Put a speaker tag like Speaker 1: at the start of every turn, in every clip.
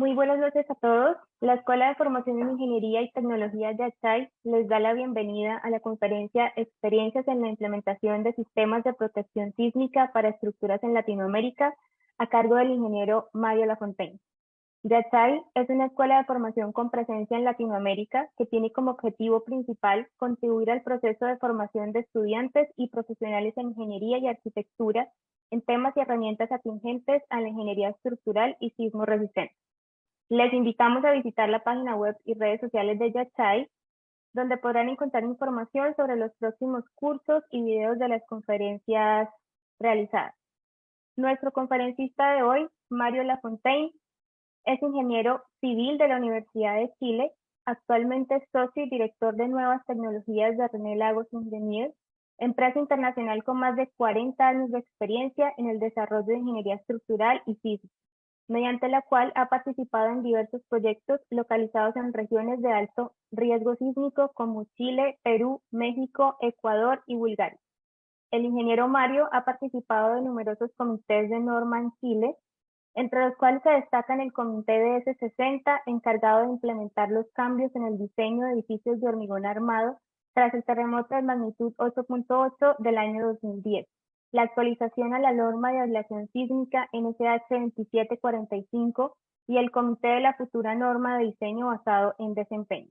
Speaker 1: Muy buenas noches a todos. La Escuela de Formación en Ingeniería y Tecnología Yachay les da la bienvenida a la conferencia Experiencias en la implementación de sistemas de protección sísmica para estructuras en Latinoamérica, a cargo del ingeniero Mario Lafontaine. Yachay es una escuela de formación con presencia en Latinoamérica que tiene como objetivo principal contribuir al proceso de formación de estudiantes y profesionales en ingeniería y arquitectura en temas y herramientas atingentes a la ingeniería estructural y sismo resistente. Les invitamos a visitar la página web y redes sociales de Yachay, donde podrán encontrar información sobre los próximos cursos y videos de las conferencias realizadas. Nuestro conferencista de hoy, Mario Lafontaine, es ingeniero civil de la Universidad de Chile, actualmente es socio y director de nuevas tecnologías de René Lagos Engineers, empresa internacional con más de 40 años de experiencia en el desarrollo de ingeniería estructural y sismo, mediante la cual ha participado en diversos proyectos localizados en regiones de alto riesgo sísmico como Chile, Perú, México, Ecuador y Bulgaria. El ingeniero Mario ha participado de numerosos comités de norma en Chile, entre los cuales se destacan el Comité DS60, encargado de implementar los cambios en el diseño de edificios de hormigón armado tras el terremoto de magnitud 8.8 del año 2010, la actualización a la norma de aislación sísmica NSH 2745 y el Comité de la futura norma de diseño basado en desempeño.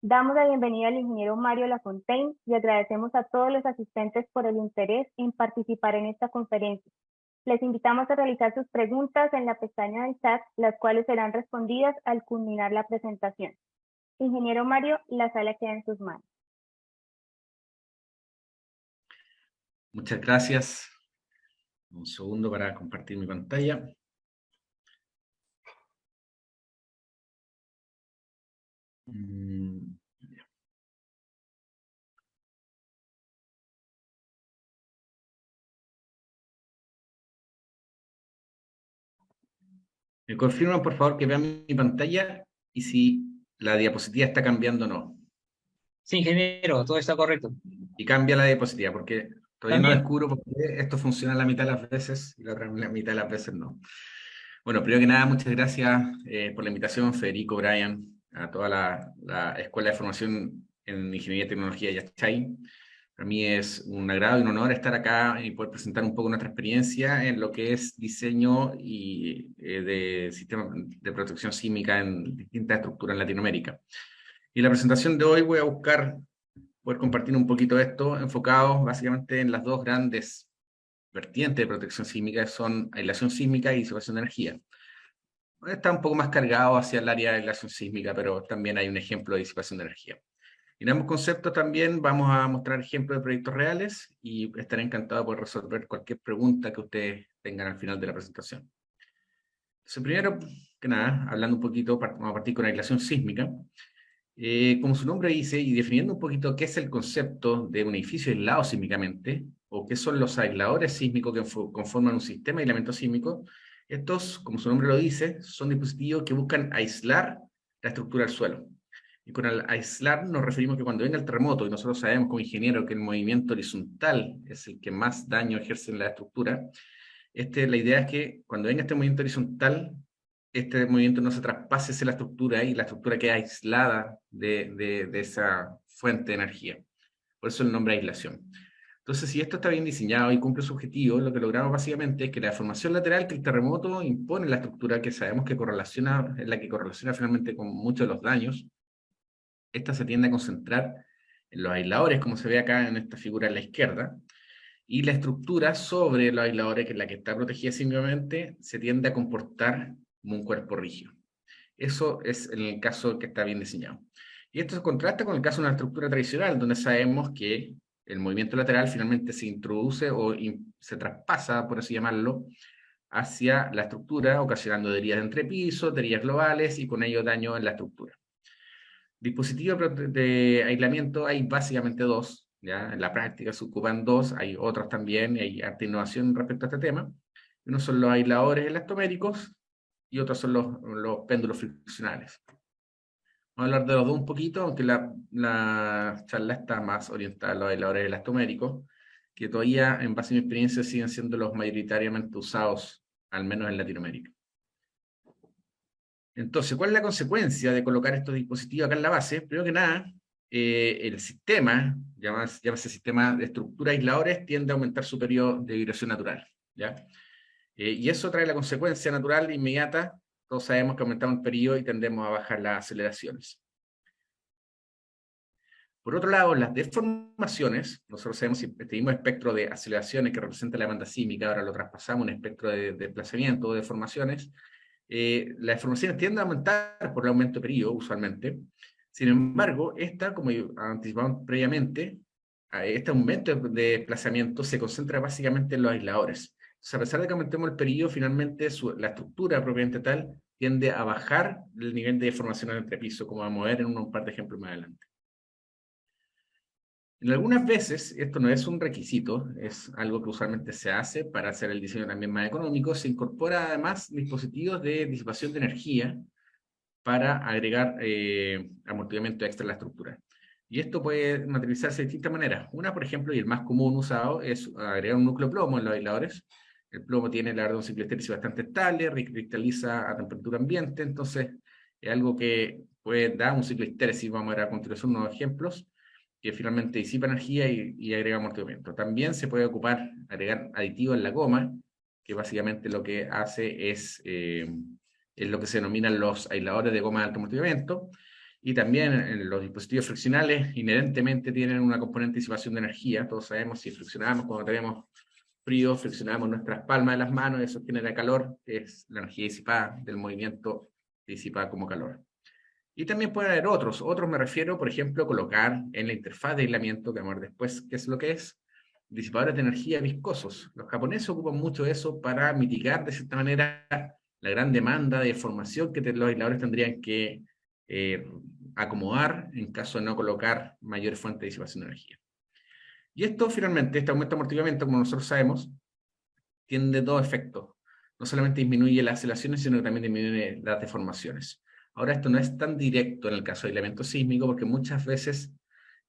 Speaker 1: Damos la bienvenida al ingeniero Mario Lafontaine y agradecemos a todos los asistentes por el interés en participar en esta conferencia. Les invitamos a realizar sus preguntas en la pestaña del chat, las cuales serán respondidas al culminar la presentación. Ingeniero Mario, la sala queda en sus manos.
Speaker 2: Muchas gracias. Un segundo para compartir mi pantalla. ¿Me confirman, por favor, que vean mi pantalla y si la diapositiva está cambiando o no?
Speaker 3: Sí, ingeniero, todo está correcto.
Speaker 2: Y cambia la diapositiva, porque todavía no
Speaker 3: También.
Speaker 2: descubro por qué esto funciona la mitad de las veces y la otra la mitad de las veces no. Bueno, primero que nada, muchas gracias por la invitación, Federico, Brian, a toda la Escuela de Formación en Ingeniería y Tecnología Yachay. Para mí es un agrado y un honor estar acá y poder presentar un poco nuestra experiencia en lo que es diseño de sistemas de protección sísmica en distintas estructuras en Latinoamérica. Y en la presentación de hoy voy a buscar poder compartir un poquito de esto, enfocado básicamente en las dos grandes vertientes de protección sísmica, que son aislación sísmica y disipación de energía. Está un poco más cargado hacia el área de aislación sísmica, pero también hay un ejemplo de disipación de energía. En ambos conceptos también vamos a mostrar ejemplos de proyectos reales y estaré encantado de poder resolver cualquier pregunta que ustedes tengan al final de la presentación. Entonces, primero que nada, hablando un poquito, vamos a partir con aislación sísmica. Como su nombre dice, y definiendo un poquito qué es el concepto de un edificio aislado sísmicamente, o qué son los aisladores sísmicos que conforman un sistema de aislamiento sísmico, estos, como su nombre lo dice, son dispositivos que buscan aislar la estructura del suelo. Y con el aislar nos referimos que cuando venga el terremoto, y nosotros sabemos como ingenieros que el movimiento horizontal es el que más daño ejerce en la estructura, la idea es que cuando venga este movimiento horizontal, este movimiento no se traspase hacia la estructura y la estructura queda aislada de esa fuente de energía. Por eso el nombre aislación. Entonces, si esto está bien diseñado y cumple su objetivo, lo que logramos básicamente es que la deformación lateral que el terremoto impone en la estructura, que sabemos que correlaciona, es la que correlaciona finalmente con muchos de los daños, esta se tiende a concentrar en los aisladores, como se ve acá en esta figura a la izquierda, y la estructura sobre los aisladores, que es la que está protegida simplemente, se tiende a comportar como un cuerpo rígido. Eso es en el caso que está bien diseñado. Y esto se contrasta con el caso de una estructura tradicional, donde sabemos que el movimiento lateral finalmente se introduce o se traspasa, por así llamarlo, hacia la estructura, ocasionando heridas de entrepiso, heridas globales y con ello daño en la estructura. Dispositivos de aislamiento hay básicamente dos, ¿ya? En la práctica se ocupan dos, hay otros también, y hay harta innovación respecto a este tema. Uno son los aisladores elastoméricos y otros son los péndulos friccionales. Vamos a hablar de los dos un poquito, aunque la charla está más orientada a los aisladores elastoméricos, que todavía, en base a mi experiencia, siguen siendo los mayoritariamente usados, al menos en Latinoamérica. Entonces, ¿cuál es la consecuencia de colocar estos dispositivos acá en la base? Primero que nada, el sistema, llámase sistema de estructura aisladores, tiende a aumentar su periodo de vibración natural, ¿ya? Y eso trae la consecuencia natural inmediata. Todos sabemos que aumentamos el periodo y tendemos a bajar las aceleraciones. Por otro lado, las deformaciones, nosotros sabemos si este mismo espectro de aceleraciones que representa la banda sísmica, ahora lo traspasamos a un espectro de desplazamiento o deformaciones, las deformaciones tienden a aumentar por el aumento de periodo, usualmente. Sin embargo, esta, como anticipamos previamente, este aumento de desplazamiento se concentra básicamente en los aisladores. Entonces, a pesar de que aumentemos el periodo, finalmente la estructura propiamente tal tiende a bajar el nivel de deformación en el entrepiso, como vamos a ver en un par de ejemplos más adelante. En algunas veces, esto no es un requisito, es algo que usualmente se hace para hacer el diseño también más económico, se incorpora además dispositivos de disipación de energía para agregar amortiguamiento extra a la estructura. Y esto puede materializarse de distintas maneras. Una, por ejemplo, y el más común usado, es agregar un núcleo plomo en los aisladores. El plomo tiene la verdad un ciclo estérico bastante estable, recristaliza a temperatura ambiente, entonces es algo que puede dar un ciclo estérico. Vamos a ver a continuación unos ejemplos que finalmente disipa energía y agrega amortiguamiento. También se puede agregar aditivos en la goma, que básicamente lo que hace es lo que se denominan los aisladores de goma de alto amortiguamiento, y también en los dispositivos friccionales inherentemente tienen una componente de disipación de energía. Todos sabemos, si friccionamos cuando tenemos frío, friccionamos nuestras palmas de las manos, eso genera calor, que es la energía disipada del movimiento disipada como calor. Y también puede haber otros me refiero, por ejemplo, colocar en la interfaz de aislamiento, que vamos a ver después qué es lo que es, disipadores de energía viscosos. Los japoneses ocupan mucho eso para mitigar de cierta manera la gran demanda de formación que los aisladores tendrían que acomodar en caso de no colocar mayores fuentes de disipación de energía. Y esto finalmente, este aumento de amortiguamiento, como nosotros sabemos, tiene dos efectos. No solamente disminuye las aceleraciones, sino que también disminuye las deformaciones. Ahora, esto no es tan directo en el caso de aislamiento sísmico, porque muchas veces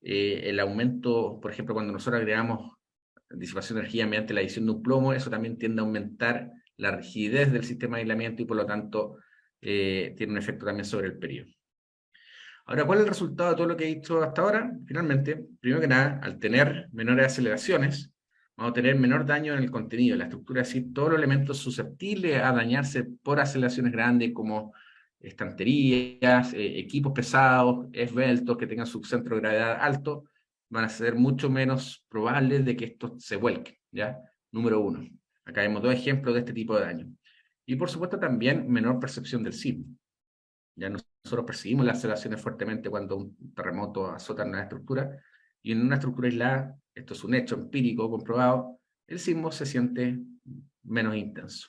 Speaker 2: el aumento, por ejemplo, cuando nosotros agregamos disipación de energía mediante la adición de un plomo, eso también tiende a aumentar la rigidez del sistema de aislamiento y por lo tanto tiene un efecto también sobre el periodo. Ahora, ¿cuál es el resultado de todo lo que he dicho hasta ahora? Finalmente, primero que nada, al tener menores aceleraciones, vamos a tener menor daño en el contenido, en la estructura, es decir, todos los elementos susceptibles a dañarse por aceleraciones grandes como estanterías, equipos pesados, esbeltos, que tengan su centro de gravedad alto, van a ser mucho menos probables de que esto se vuelque, ¿ya? Número uno. Acá vemos dos ejemplos de este tipo de daño. Y por supuesto también menor percepción del sismo. Ya nosotros percibimos las aceleraciones fuertemente cuando un terremoto azota en una estructura, y en una estructura aislada, esto es un hecho empírico comprobado, el sismo se siente menos intenso.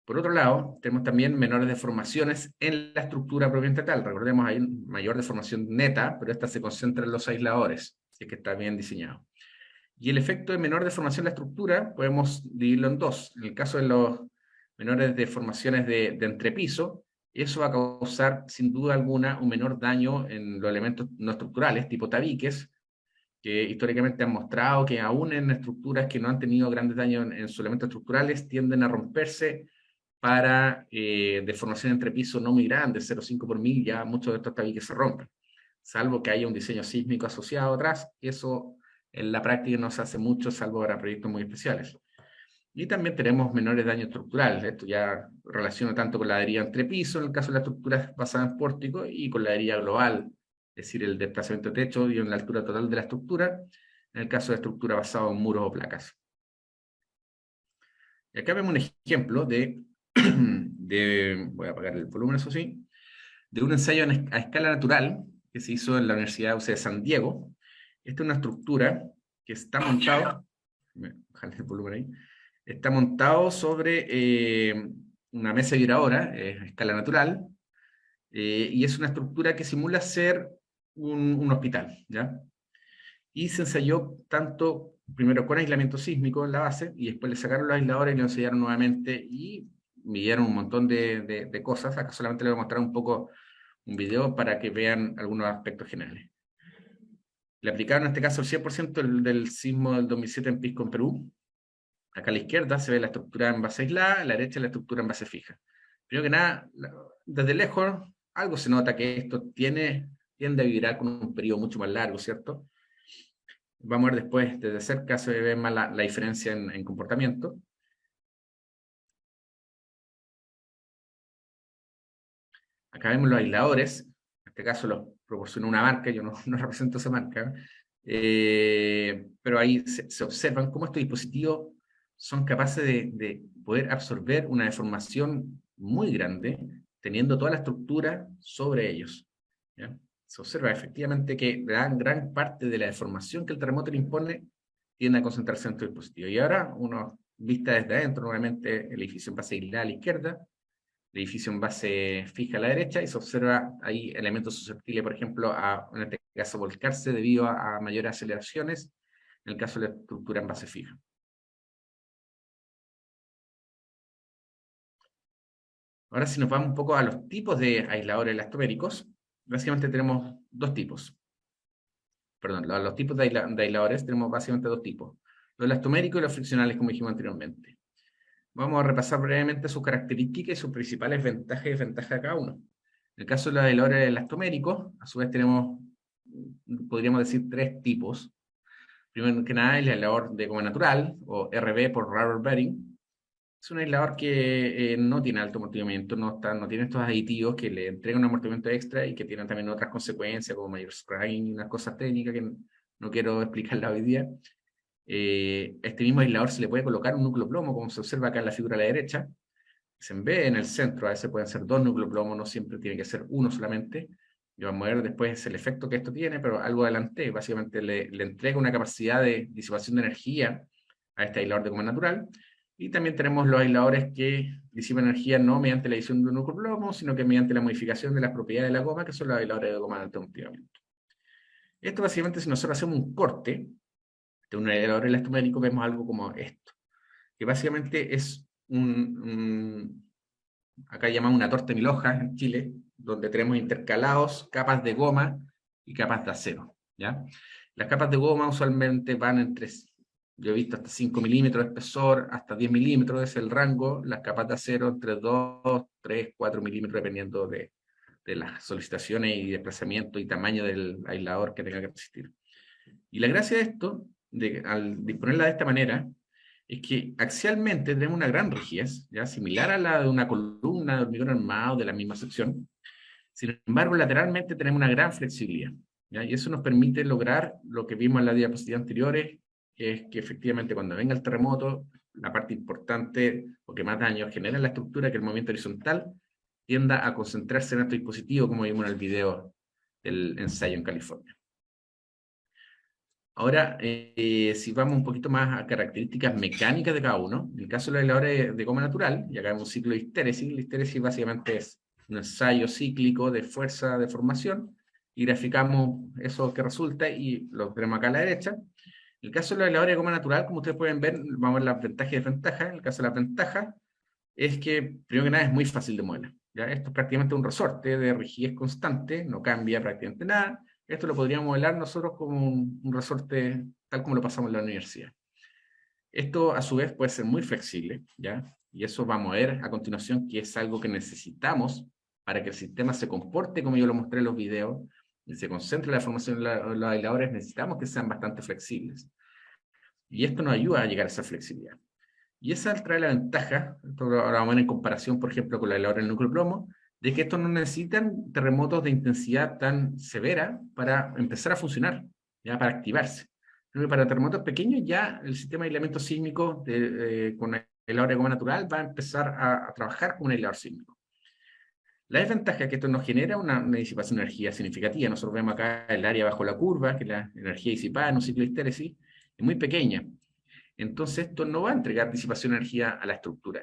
Speaker 2: Por otro lado, tenemos también menores deformaciones en la estructura propiamente tal. Recordemos, hay mayor deformación neta, pero esta se concentra en los aisladores, si es que está bien diseñado. Y el efecto de menor deformación en la estructura podemos dividirlo en dos. En el caso de los menores deformaciones de entrepiso, eso va a causar sin duda alguna un menor daño en los elementos no estructurales, tipo tabiques, que históricamente han mostrado que aún en estructuras que no han tenido grandes daños en sus elementos estructurales, tienden a romperse para deformación entre piso no muy grande, 0,5 por mil, ya muchos de estos tabiques se rompen, salvo que haya un diseño sísmico asociado atrás, y eso en la práctica no se hace mucho, salvo para proyectos muy especiales. Y también tenemos menores daños estructurales, esto ya relaciona tanto con la deriva entre piso, en el caso de las estructuras basadas en pórtico, y con la deriva global, es decir, el desplazamiento de techo y en la altura total de la estructura, en el caso de estructura basada en muros o placas. Y acá vemos un ejemplo voy a apagar el volumen, eso sí, de un ensayo a escala natural que se hizo en la Universidad UC de San Diego. Esta es una estructura que está montada, bajarle el volumen ahí, está montado sobre una mesa vibradora a escala natural, y es una estructura que simula ser un hospital, ¿ya? Y se ensayó tanto, primero con aislamiento sísmico en la base, y después le sacaron los aisladores y lo ensayaron nuevamente, y midieron un montón de cosas. Acá solamente les voy a mostrar un poco un video para que vean algunos aspectos generales. Le aplicaron en este caso el 100% del sismo del 2007 en Pisco, en Perú. Acá a la izquierda se ve la estructura en base aislada, a la derecha la estructura en base fija. Primero que nada, desde lejos, algo se nota que esto tiende a vibrar con un periodo mucho más largo, ¿cierto? Vamos a ver después, desde cerca se ve más la diferencia en comportamiento. Acá vemos los aisladores, en este caso los proporciona una marca, yo no represento esa marca, pero ahí se observan cómo estos dispositivos son capaces de poder absorber una deformación muy grande, teniendo toda la estructura sobre ellos. ¿Ya? Se observa efectivamente que gran parte de la deformación que el terremoto le impone tiende a concentrarse en estos dispositivos. Y ahora, uno vista desde adentro, nuevamente el edificio en base aislada a la izquierda, el edificio en base fija a la derecha, y se observa ahí elementos susceptibles, por ejemplo, en este caso, volcarse debido a mayores aceleraciones, en el caso de la estructura en base fija. Ahora, si nos vamos un poco a los tipos de aisladores elastoméricos, básicamente tenemos dos tipos. Perdón, los tipos de aisladores tenemos básicamente dos tipos. Los elastoméricos y los friccionales, como dijimos anteriormente. Vamos a repasar brevemente sus características y sus principales ventajas y desventajas de cada uno. En el caso de los aisladores elastoméricos, a su vez tenemos, podríamos decir, tres tipos. Primero que nada, el aislador de goma natural, o RB por rubber bedding. Es un aislador que no tiene alto amortiguamiento, no tiene estos aditivos que le entregan un amortiguamiento extra y que tienen también otras consecuencias, como mayor scrying y unas cosas técnicas que no quiero explicarla hoy día. Este mismo aislador se le puede colocar un núcleo plomo, como se observa acá en la figura a la derecha. Se ve en el centro, a veces pueden ser dos núcleos plomo, no siempre tiene que ser uno solamente. Y vamos a ver después el efecto que esto tiene, pero algo adelante, básicamente le entrega una capacidad de disipación de energía a este aislador de goma natural. Y también tenemos los aisladores que disipan energía no mediante la adición de un núcleo plomo, sino que mediante la modificación de las propiedades de la goma, que son los aisladores de goma de alto amortiguamiento. Esto básicamente, si nosotros hacemos un corte de un aislador elastomérico, vemos algo como esto, que básicamente es acá llamamos una torta de mil hojas en Chile, donde tenemos intercalados capas de goma y capas de acero, ¿ya? Las capas de goma usualmente van entre, yo he visto hasta 5 milímetros de espesor, hasta 10 milímetros es el rango, las capas de acero entre 2, 3, 4 milímetros, dependiendo de las solicitaciones y desplazamiento y tamaño del aislador que tenga que resistir. Y la gracia de esto, al disponerla de esta manera, es que axialmente tenemos una gran rigidez, ¿ya? Similar a la de una columna de hormigón armado de la misma sección. Sin embargo, lateralmente tenemos una gran flexibilidad, ¿ya? Y eso nos permite lograr lo que vimos en las diapositivas anteriores, que es que efectivamente cuando venga el terremoto, la parte importante o que más daño genera en la estructura, que el movimiento horizontal, tienda a concentrarse en este dispositivo, como vimos en el video del ensayo en California. Ahora, si vamos un poquito más a características mecánicas de cada uno, en el caso de los aisladores de goma natural, y acá vemos un ciclo de histéresis. La histéresis básicamente es un ensayo cíclico de fuerza de formación, y graficamos eso que resulta y lo tenemos acá a la derecha. En el caso de los aisladores de goma natural, como ustedes pueden ver, vamos a ver las ventajas y desventajas. En el caso de las ventajas, es que, primero que nada, es muy fácil de mover, ¿ya? Esto es prácticamente un resorte de rigidez constante, no cambia prácticamente nada. Esto lo podríamos modelar nosotros como un resorte tal como lo pasamos en la universidad. Esto, a su vez, puede ser muy flexible, ¿ya? Y eso vamos a ver a continuación, que es algo que necesitamos para que el sistema se comporte como yo lo mostré en los videos, y se concentre la formación de los aisladores. Necesitamos que sean bastante flexibles. Y esto nos ayuda a llegar a esa flexibilidad. Y esa trae la ventaja, ahora vamos a ver en comparación, por ejemplo, con la aisladora del núcleo plomo, de que estos no necesitan terremotos de intensidad tan severa para empezar a funcionar, ya para activarse. Pero para terremotos pequeños ya el sistema de aislamiento sísmico con el aislador de goma natural va a empezar a trabajar como un aislador sísmico. La desventaja es que esto nos genera una disipación de energía significativa. Nosotros vemos acá el área bajo la curva, que la energía disipada en un ciclo de histéresis es muy pequeña. Entonces esto no va a entregar disipación de energía a la estructura.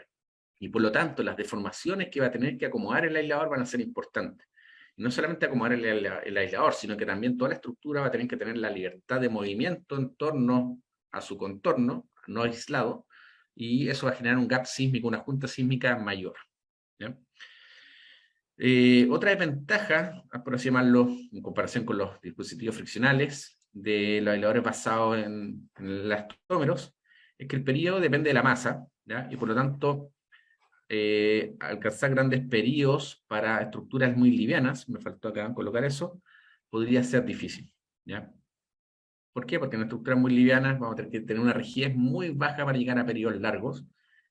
Speaker 2: Y por lo tanto, las deformaciones que va a tener que acomodar el aislador van a ser importantes. Y no solamente acomodar el aislador, sino que también toda la estructura va a tener que tener la libertad de movimiento en torno a su contorno, no aislado, y eso va a generar un gap sísmico, una junta sísmica mayor, ¿ya? Otra desventaja, por así llamarlo, en comparación con los dispositivos friccionales de los aisladores basados en elastómeros, es que el periodo depende de la masa, ¿ya? Y por lo tanto, alcanzar grandes periodos para estructuras muy livianas, me faltó acá colocar eso, podría ser difícil, ¿ya? ¿Por qué? Porque en estructuras muy livianas vamos a tener que tener una rigidez muy baja para llegar a periodos largos,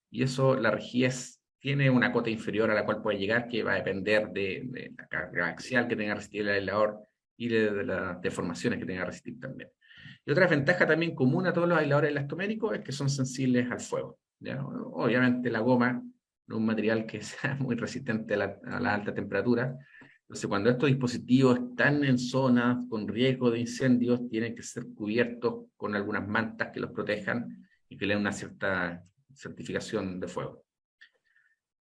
Speaker 2: y eso, la rigidez tiene una cota inferior a la cual puede llegar, que va a depender de la carga axial que tenga que resistir el aislador y de las deformaciones que tenga que resistir también. Y otra ventaja también común a todos los aisladores elastoméricos es que son sensibles al fuego, ¿ya? Obviamente la goma no es un material que sea muy resistente a la alta temperatura. Entonces, cuando estos dispositivos están en zonas con riesgo de incendios, tienen que ser cubiertos con algunas mantas que los protejan y que le den una cierta certificación de fuego.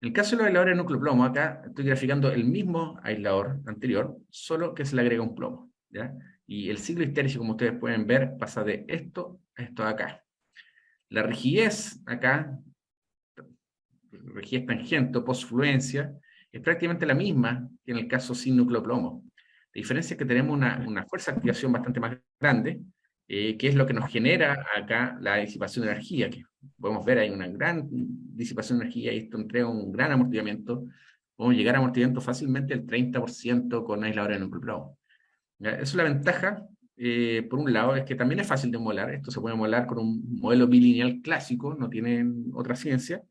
Speaker 2: En el caso de los aisladores de núcleo plomo, acá estoy graficando el mismo aislador anterior, solo que se le agrega un plomo, ¿ya? Y el ciclo histérico, como ustedes pueden ver, pasa de esto a esto de acá. La rigidez acá, rigidez tangente o postfluencia, es prácticamente la misma que en el caso sin núcleo plomo. La diferencia es que tenemos una fuerza de activación bastante más grande, que es lo que nos genera acá la disipación de energía, que podemos ver hay una gran disipación de energía y esto entrega un gran amortiguamiento. Podemos llegar a amortiguamiento fácilmente del 30% con aisladores de núcleo plomo. ¿Ya? Eso es la ventaja, por un lado, es que también es fácil de modelar. Esto se puede modelar con un modelo bilineal clásico, no tiene otra ciencia.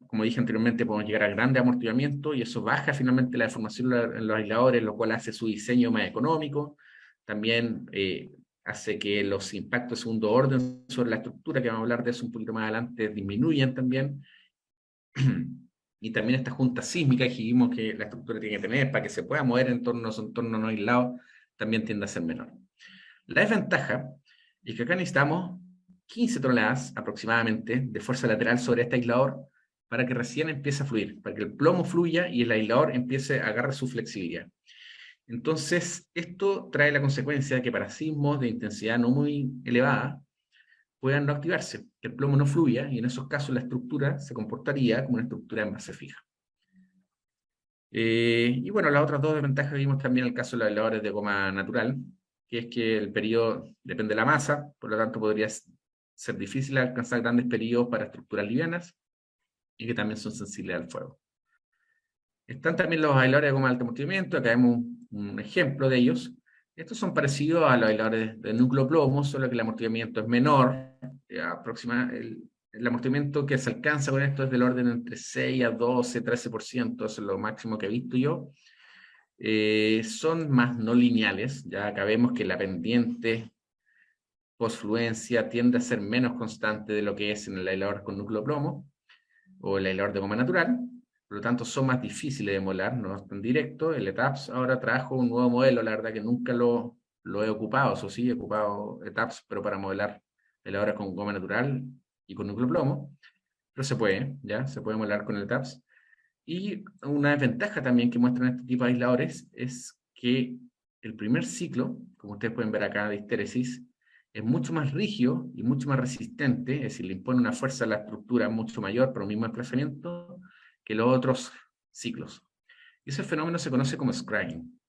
Speaker 2: Como dije anteriormente, podemos llegar a grande amortiguamiento y eso baja finalmente la deformación en los aisladores, lo cual hace su diseño más económico. También hace que los impactos de segundo orden sobre la estructura, que vamos a hablar de eso un poquito más adelante, disminuyan también. Y también esta junta sísmica que dijimos que la estructura tiene que tener para que se pueda mover en torno a su entorno no aislado, también tiende a ser menor. La desventaja es que acá necesitamos 15 toneladas aproximadamente de fuerza lateral sobre este aislador para que recién empiece a fluir, para que el plomo fluya y el aislador empiece a agarrar su flexibilidad. Entonces, esto trae la consecuencia de que para sismos de intensidad no muy elevada puedan no activarse, que el plomo no fluya, y en esos casos la estructura se comportaría como una estructura en base fija. Y bueno, las otras dos desventajas que vimos también en el caso de los aisladores de goma natural, que es que el periodo depende de la masa, por lo tanto podría ser difícil alcanzar grandes periodos para estructuras livianas, y que también son sensibles al fuego. Están también los aisladores de goma de alto amortiguamiento, acá vemos un ejemplo de ellos. Estos son parecidos a los aisladores de núcleo plomo, solo que el amortiguamiento es menor. El amortiguamiento que se alcanza con esto es del orden entre 6 a 12, 13%, eso es lo máximo que he visto yo. Son más no lineales, ya acá vemos que la pendiente postfluencia tiende a ser menos constante de lo que es en el aislador con núcleo plomo o el aislador de goma natural. Por lo tanto, son más difíciles de modelar, no están directos. El ETAPS ahora trajo un nuevo modelo, la verdad que nunca lo he ocupado, eso sí, he ocupado ETAPS, pero para modelar aisladores con goma natural y con núcleo plomo. Pero se puede, ¿ya? Se puede modelar con el ETAPS. Y una desventaja también que muestran este tipo de aisladores es que el primer ciclo, como ustedes pueden ver acá de histéresis, es mucho más rígido y mucho más resistente, es decir, le impone una fuerza a la estructura mucho mayor por un mismo desplazamiento que los otros ciclos. Y ese fenómeno se conoce como scrying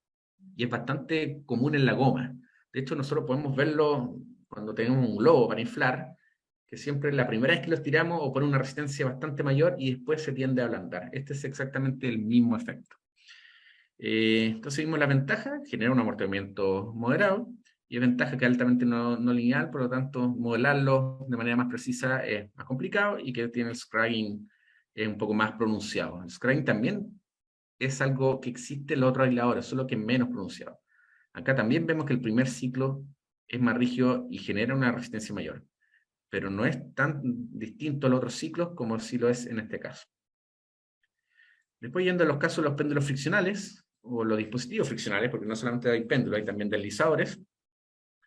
Speaker 2: y es bastante común en la goma. De hecho, nosotros podemos verlo cuando tenemos un globo para inflar, que siempre la primera vez que lo estiramos o pone una resistencia bastante mayor y después se tiende a ablandar. Este es exactamente el mismo efecto. Entonces vimos la ventaja, genera un amortiguamiento moderado, y es ventaja que es altamente no lineal, por lo tanto modelarlo de manera más precisa es más complicado y que tiene el scrying un poco más pronunciado. El scrying también es algo que existe en los otros aisladores, solo que menos pronunciado. Acá también vemos que el primer ciclo es más rígido y genera una resistencia mayor, pero no es tan distinto a los otros ciclos como sí lo es en este caso. Después, yendo a los casos de los péndulos friccionales, o los dispositivos friccionales, porque no solamente hay péndulos, hay también deslizadores.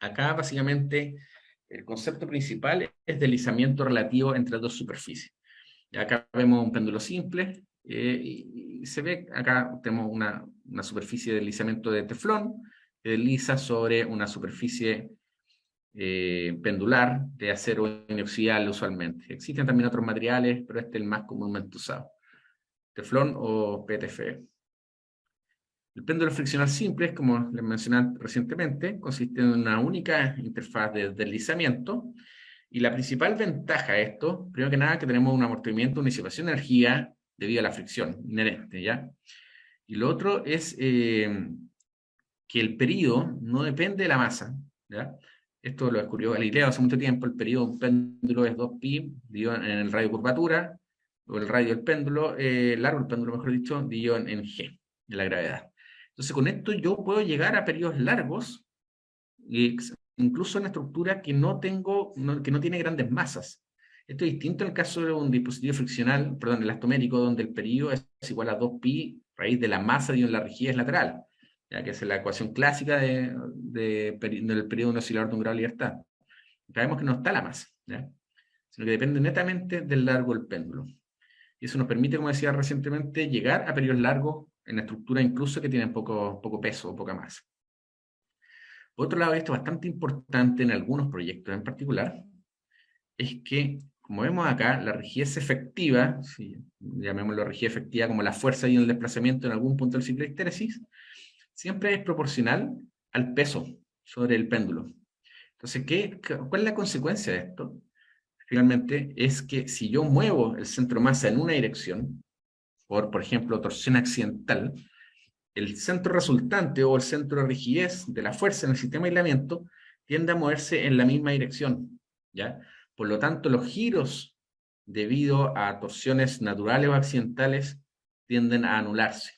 Speaker 2: Acá, básicamente, el concepto principal es deslizamiento relativo entre dos superficies. Y acá vemos un péndulo simple, y se ve, acá tenemos una superficie de deslizamiento de teflón, que desliza sobre una superficie pendular de acero inoxidable usualmente. Existen también otros materiales, pero este es el más comúnmente usado. Teflón o PTFE. El péndulo friccional simple, como les mencioné recientemente, consiste en una única interfaz de deslizamiento Y la principal ventaja de esto, primero que nada, que tenemos un amortiguamiento, una disipación de energía debido a la fricción inherente, ¿ya? Y lo otro es que el periodo no depende de la masa, ¿ya? Esto lo descubrió Galileo hace mucho tiempo. El periodo de un péndulo es 2pi dividido en el radio de curvatura, o el radio del péndulo, largo del péndulo, mejor dicho, dividido en g, de la gravedad. Entonces, con esto yo puedo llegar a periodos largos, incluso en una estructura que que no tiene grandes masas. Esto es distinto en el caso de un dispositivo friccional, perdón, elastomérico, donde el periodo es igual a 2pi raíz de la masa dividido en la rigidez lateral, ya que es la ecuación clásica del periodo de un oscilador de un grado de libertad. Acá vemos que no está la masa, ¿ya? Sino que depende netamente del largo del péndulo. Y eso nos permite, como decía recientemente, llegar a periodos largos en estructuras incluso que tienen poco peso o poca masa. Por otro lado, esto es bastante importante en algunos proyectos en particular, es que, como vemos acá, la rigidez efectiva, si llamémoslo rigidez efectiva como la fuerza y el desplazamiento en algún punto del ciclo de histéresis, siempre es proporcional al peso sobre el péndulo. Entonces, ¿cuál es la consecuencia de esto? Finalmente, es que si yo muevo el centro de masa en una dirección, por ejemplo, torsión accidental, el centro resultante o el centro de rigidez de la fuerza en el sistema de aislamiento tiende a moverse en la misma dirección, ¿ya? Por lo tanto, los giros debido a torsiones naturales o accidentales tienden a anularse.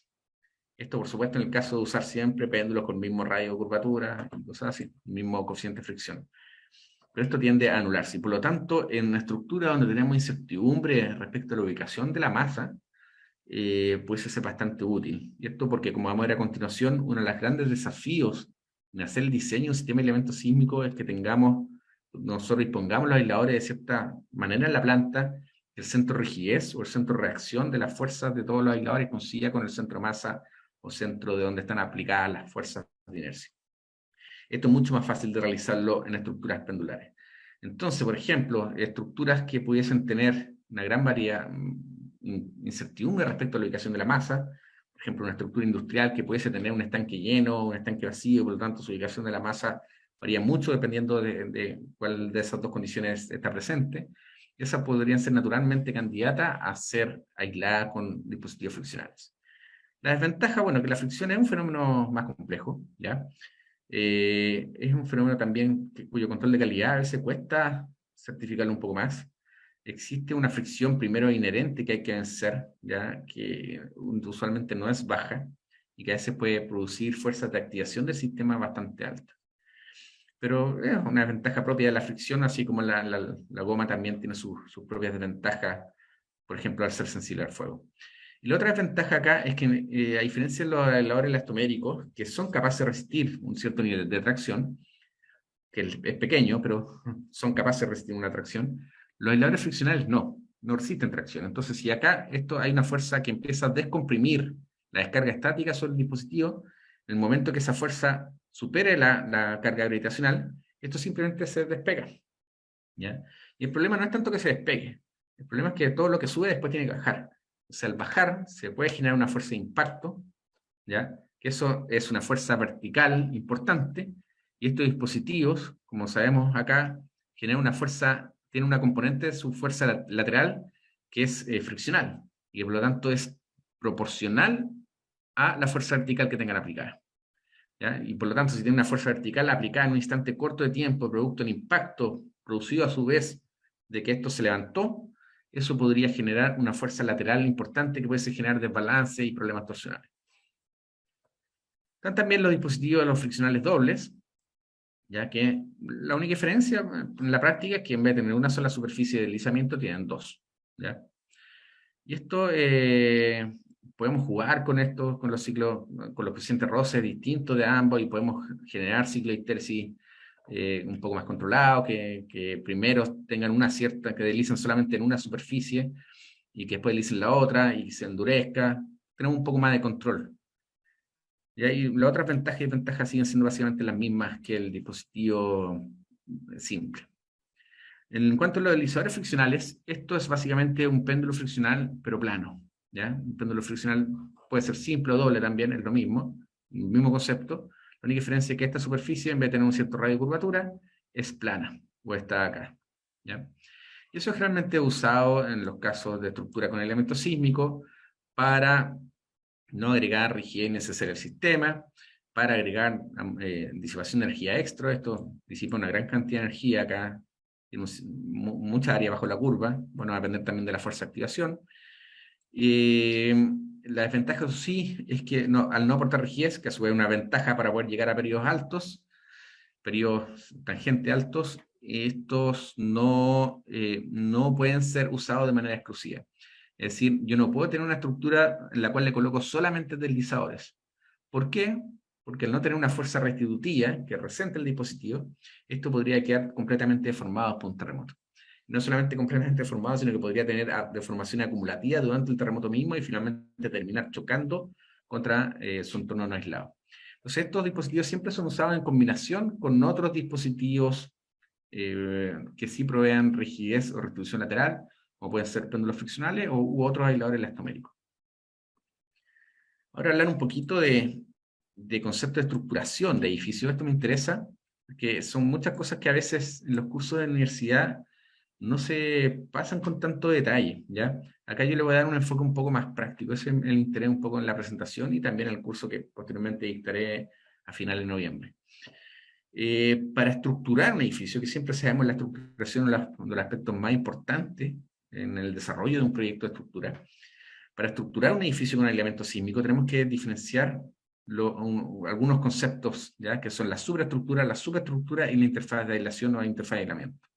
Speaker 2: Esto, por supuesto, en el caso de usar siempre péndulos con el mismo radio de curvatura y cosas así, el mismo cociente de fricción. Pero esto tiende a anularse. Y por lo tanto, en una estructura donde tenemos incertidumbre respecto a la ubicación de la masa, puede ser bastante útil. Y esto porque, como vamos a ver a continuación, uno de los grandes desafíos en hacer el diseño de un sistema de elementos sísmicos es que nosotros dispongamos los aisladores de cierta manera en la planta, el centro de rigidez o el centro de reacción de las fuerzas de todos los aisladores coincida con el centro de masa o centro de donde están aplicadas las fuerzas de inercia. Esto es mucho más fácil de realizarlo en estructuras pendulares. Entonces, por ejemplo, estructuras que pudiesen tener una gran incertidumbre respecto a la ubicación de la masa, por ejemplo, una estructura industrial que pudiese tener un estanque lleno, un estanque vacío, por lo tanto su ubicación de la masa varía mucho dependiendo de cuál de esas dos condiciones está presente. Esas podrían ser naturalmente candidatas a ser aisladas con dispositivos friccionales. La desventaja, bueno, que la fricción es un fenómeno más complejo, ¿ya? Es un fenómeno también cuyo control de calidad a veces cuesta certificarlo un poco más. Existe una fricción primero inherente que hay que vencer, ¿ya? Que usualmente no es baja y que a veces puede producir fuerzas de activación del sistema bastante altas. Pero es una ventaja propia de la fricción, así como la goma también tiene sus propias desventajas, por ejemplo, al ser sensible al fuego. Y la otra desventaja acá es que, a diferencia de los aisladores elastoméricos, que son capaces de resistir un cierto nivel de tracción, que es pequeño, pero son capaces de resistir una tracción, los aisladores friccionales no resisten tracción. Entonces, si acá hay una fuerza que empieza a descomprimir la descarga estática sobre el dispositivo, en el momento que esa fuerza supere la carga gravitacional, esto simplemente se despega, ¿ya? Y el problema no es tanto que se despegue, el problema es que todo lo que sube después tiene que bajar. O sea, al bajar se puede generar una fuerza de impacto, ¿ya? Que eso es una fuerza vertical importante, y estos dispositivos, como sabemos acá, generan una fuerza, tienen una componente de su fuerza lateral que es friccional, y que por lo tanto es proporcional a la fuerza vertical que tengan aplicada, ¿ya? Y por lo tanto, si tiene una fuerza vertical aplicada en un instante corto de tiempo, producto del impacto producido a su vez de que esto se levantó, eso podría generar una fuerza lateral importante que puede generar desbalance y problemas torsionales. Están también los dispositivos de los friccionales dobles, ya que la única diferencia en la práctica es que en vez de tener una sola superficie de deslizamiento, tienen dos, ¿ya? Y esto, podemos jugar con esto, con los ciclos, con los coeficientes roces distintos de ambos, y podemos generar ciclos de histéresis un poco más controlados, que primero tengan una cierta, que deslicen solamente en una superficie, y que después deslicen la otra, y se endurezca. Tenemos un poco más de control. Y ahí las otras ventajas y desventajas siguen siendo básicamente las mismas que el dispositivo simple. En cuanto a los deslizadores friccionales, esto es básicamente un péndulo friccional, pero plano, ¿ya? Un péndulo friccional puede ser simple o doble también, es lo mismo, el mismo concepto. La única diferencia es que esta superficie, en vez de tener un cierto radio de curvatura, es plana, o está acá, ¿ya? Y eso es generalmente usado en los casos de estructura con elementos sísmicos para no agregar rigidez innecesaria al sistema, para agregar disipación de energía extra. Esto disipa una gran cantidad de energía acá, tenemos mucha área bajo la curva, bueno, va a depender también de la fuerza de activación. La desventaja, eso sí, es que al no aportar rigidez, que a su vez es una ventaja para poder llegar a periodos altos, periodos tangentes altos, estos no pueden ser usados de manera exclusiva. Es decir, yo no puedo tener una estructura en la cual le coloco solamente deslizadores. ¿Por qué? Porque al no tener una fuerza restitutiva que resente el dispositivo, esto podría quedar completamente deformado por un terremoto. No solamente completamente deformado, sino que podría tener deformación acumulativa durante el terremoto mismo y finalmente terminar chocando contra su entorno no aislado. Entonces, estos dispositivos siempre son usados en combinación con otros dispositivos que sí provean rigidez o restitución lateral, como pueden ser péndulos friccionales u otros aisladores elastoméricos. Ahora hablar un poquito de concepto de estructuración de edificios. Esto me interesa, porque son muchas cosas que a veces en los cursos de la universidad no se pasan con tanto detalle, ¿ya? Acá yo le voy a dar un enfoque un poco más práctico. Ese es el interés un poco en la presentación y también en el curso que posteriormente dictaré a finales de noviembre. Para estructurar un edificio, que siempre sabemos la estructuración uno de los aspectos más importantes en el desarrollo de un proyecto de estructura, para estructurar un edificio con aislamiento sísmico tenemos que diferenciar algunos conceptos, ¿ya? Que son la superestructura y la interfaz de aislación o interfaz de aislamiento.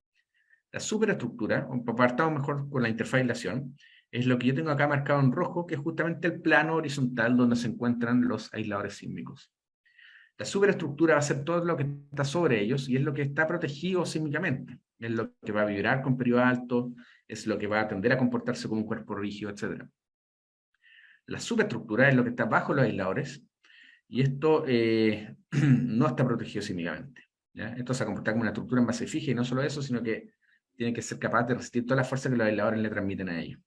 Speaker 2: La superestructura, o apartado mejor con la interfaz de aislación, es lo que yo tengo acá marcado en rojo, que es justamente el plano horizontal donde se encuentran los aisladores sísmicos. La superestructura va a ser todo lo que está sobre ellos y es lo que está protegido sísmicamente. Es lo que va a vibrar con periodo alto, es lo que va a tender a comportarse como un cuerpo rígido, etc. La superestructura es lo que está bajo los aisladores y esto no está protegido sísmicamente, ¿ya? Esto se va a comportar como una estructura en base fija y no solo eso, sino que tiene que ser capaz de resistir toda la fuerza que los aisladores le transmiten a ellos.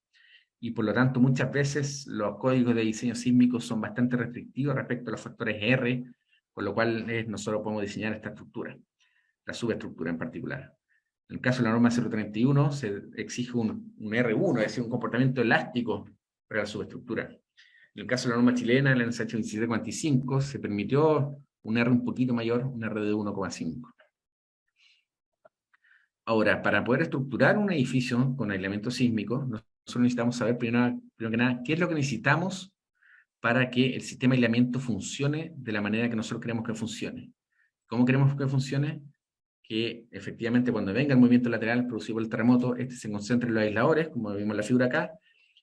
Speaker 2: Y por lo tanto, muchas veces los códigos de diseño sísmico son bastante restrictivos respecto a los factores R, con lo cual nosotros podemos diseñar esta estructura, la subestructura en particular. En el caso de la norma 031 se exige un R1, es decir, un comportamiento elástico para la subestructura. En el caso de la norma chilena, la NSH 2745, se permitió un R un poquito mayor, un R de 1,5. Ahora, para poder estructurar un edificio con aislamiento sísmico, nosotros necesitamos saber primero que nada qué es lo que necesitamos para que el sistema de aislamiento funcione de la manera que nosotros queremos que funcione. ¿Cómo queremos que funcione? Que efectivamente cuando venga el movimiento lateral producido por el terremoto, este se concentre en los aisladores, como vimos en la figura acá,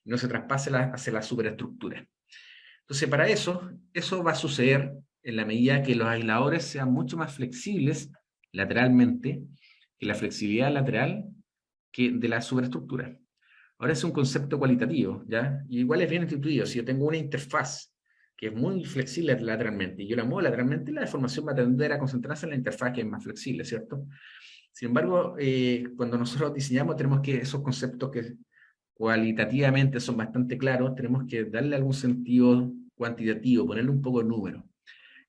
Speaker 2: y no se traspase hacia la superestructura. Entonces, para eso va a suceder en la medida que los aisladores sean mucho más flexibles lateralmente que la flexibilidad lateral que de la superestructura. Ahora es un concepto cualitativo, ¿ya? Y igual es bien instituido. Si yo tengo una interfaz que es muy flexible lateralmente y yo la muevo lateralmente, la deformación va a tender a concentrarse en la interfaz que es más flexible, ¿cierto? Sin embargo, cuando nosotros diseñamos, tenemos que esos conceptos que cualitativamente son bastante claros, tenemos que darle algún sentido cuantitativo, ponerle un poco de número.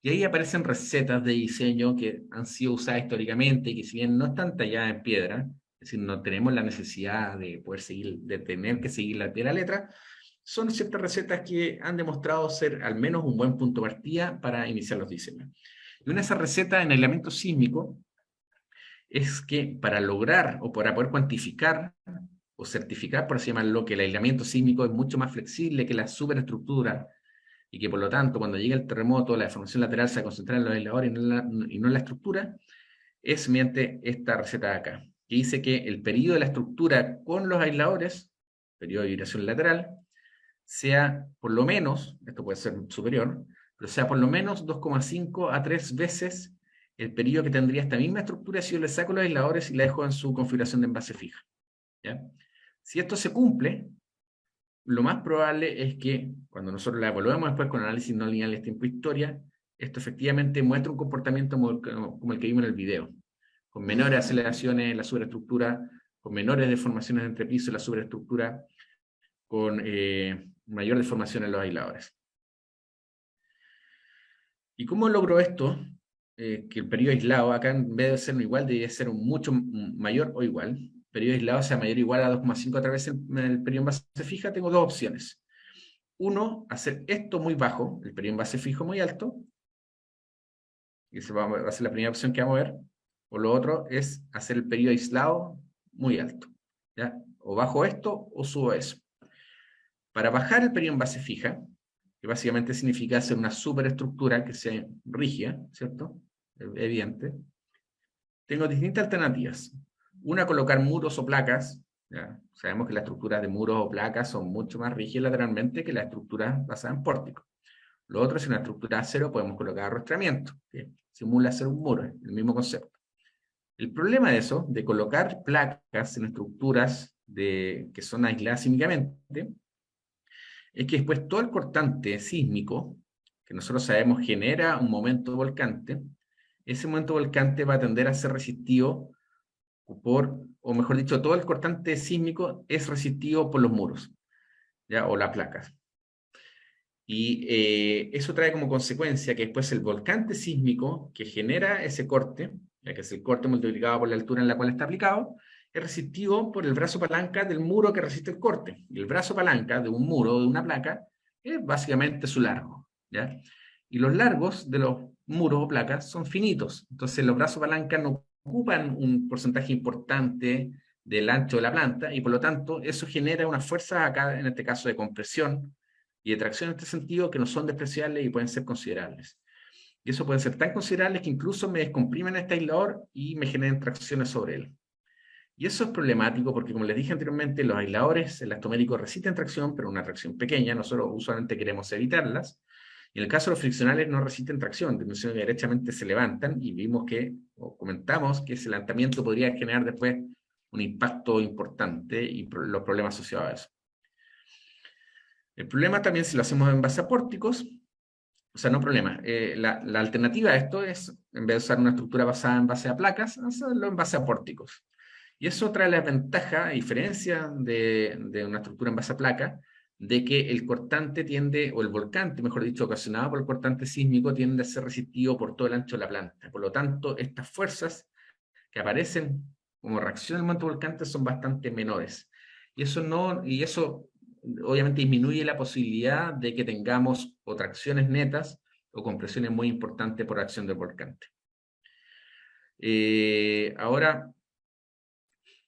Speaker 2: Y ahí aparecen recetas de diseño que han sido usadas históricamente y que si bien no están talladas en piedra, es decir, no tenemos la necesidad de poder seguir, de tener que seguir la pie de la letra, son ciertas recetas que han demostrado ser al menos un buen punto de partida para iniciar los diseños. Y una de esas recetas en aislamiento sísmico es que para lograr o para poder cuantificar o certificar, por así llamarlo, que el aislamiento sísmico es mucho más flexible que la superestructura y que por lo tanto cuando llegue el terremoto la deformación lateral se va a concentrar en los aisladores y no en la estructura, es mediante esta receta de acá, que dice que el periodo de la estructura con los aisladores, periodo de vibración lateral, sea por lo menos, esto puede ser superior, pero sea por lo menos 2,5 a 3 veces el periodo que tendría esta misma estructura si yo le saco los aisladores y la dejo en su configuración de envase fija, ¿ya? Si esto se cumple, lo más probable es que cuando nosotros la evaluemos después con análisis no lineales tiempo-historia, esto efectivamente muestra un comportamiento como el que vimos en el video, con menores aceleraciones en la superestructura, con menores deformaciones entre pisos en la superestructura, con mayor deformación en los aisladores. ¿Y cómo logro esto? Que el periodo aislado, acá en vez de ser igual, debería ser mucho mayor o igual. periodo aislado sea mayor o igual a 2,5 a través del periodo en base fija, tengo dos opciones. Uno, hacer esto muy bajo, el periodo en base fijo muy alto, y esa va a ser la primera opción que vamos a ver. O lo otro es hacer el periodo aislado muy alto, ¿ya? O bajo esto o subo eso. Para bajar el periodo en base fija, que básicamente significa hacer una superestructura que sea rígida, ¿cierto? Evidente. Tengo distintas alternativas. Una, colocar muros o placas. ¿Ya? Sabemos que las estructuras de muros o placas son mucho más rígidas lateralmente que las estructuras basadas en pórticos. Lo otro es una estructura de acero, podemos colocar arrastramiento, que simula ser un muro, el mismo concepto. El problema de eso, de colocar placas en estructuras que son aisladas sísmicamente, es que después todo el cortante sísmico, que nosotros sabemos genera un momento volcante, ese momento volcante va a tender a ser resistido o mejor dicho, todo el cortante sísmico es resistido por los muros, ¿ya? O las placas. Y eso trae como consecuencia que después el volcante sísmico que genera ese corte, ya que es el corte multiplicado por la altura en la cual está aplicado, es resistido por el brazo palanca del muro que resiste el corte. Y el brazo palanca de un muro o de una placa es básicamente su largo, ¿ya? Y los largos de los muros o placas son finitos. Entonces los brazos palanca no ocupan un porcentaje importante del ancho de la planta y por lo tanto eso genera una fuerza acá, en este caso de compresión, y de tracción en este sentido que no son despreciables y pueden ser considerables. Y eso pueden ser tan considerables que incluso me descomprimen este aislador y me generen tracciones sobre él. Y eso es problemático porque, como les dije anteriormente, los aisladores elastoméricos resisten tracción, pero una tracción pequeña, nosotros usualmente queremos evitarlas. Y en el caso de los friccionales no resisten tracción, dimensiones que derechamente se levantan y vimos que, o comentamos, que ese levantamiento podría generar después un impacto importante y los problemas asociados a eso. El problema también si lo hacemos en base a pórticos, o sea, no problema. La alternativa a esto es, en vez de usar una estructura basada en base a placas, hacerlo en base a pórticos. Y eso trae la ventaja, a diferencia de una estructura en base a placa, de que el cortante tiende, o el volcante, mejor dicho, ocasionado por el cortante sísmico, tiende a ser resistido por todo el ancho de la planta. Por lo tanto, estas fuerzas que aparecen como reacción del manto volcante son bastante menores. Y eso obviamente disminuye la posibilidad de que tengamos o tracciones netas o compresiones muy importantes por acción del volcante. Ahora,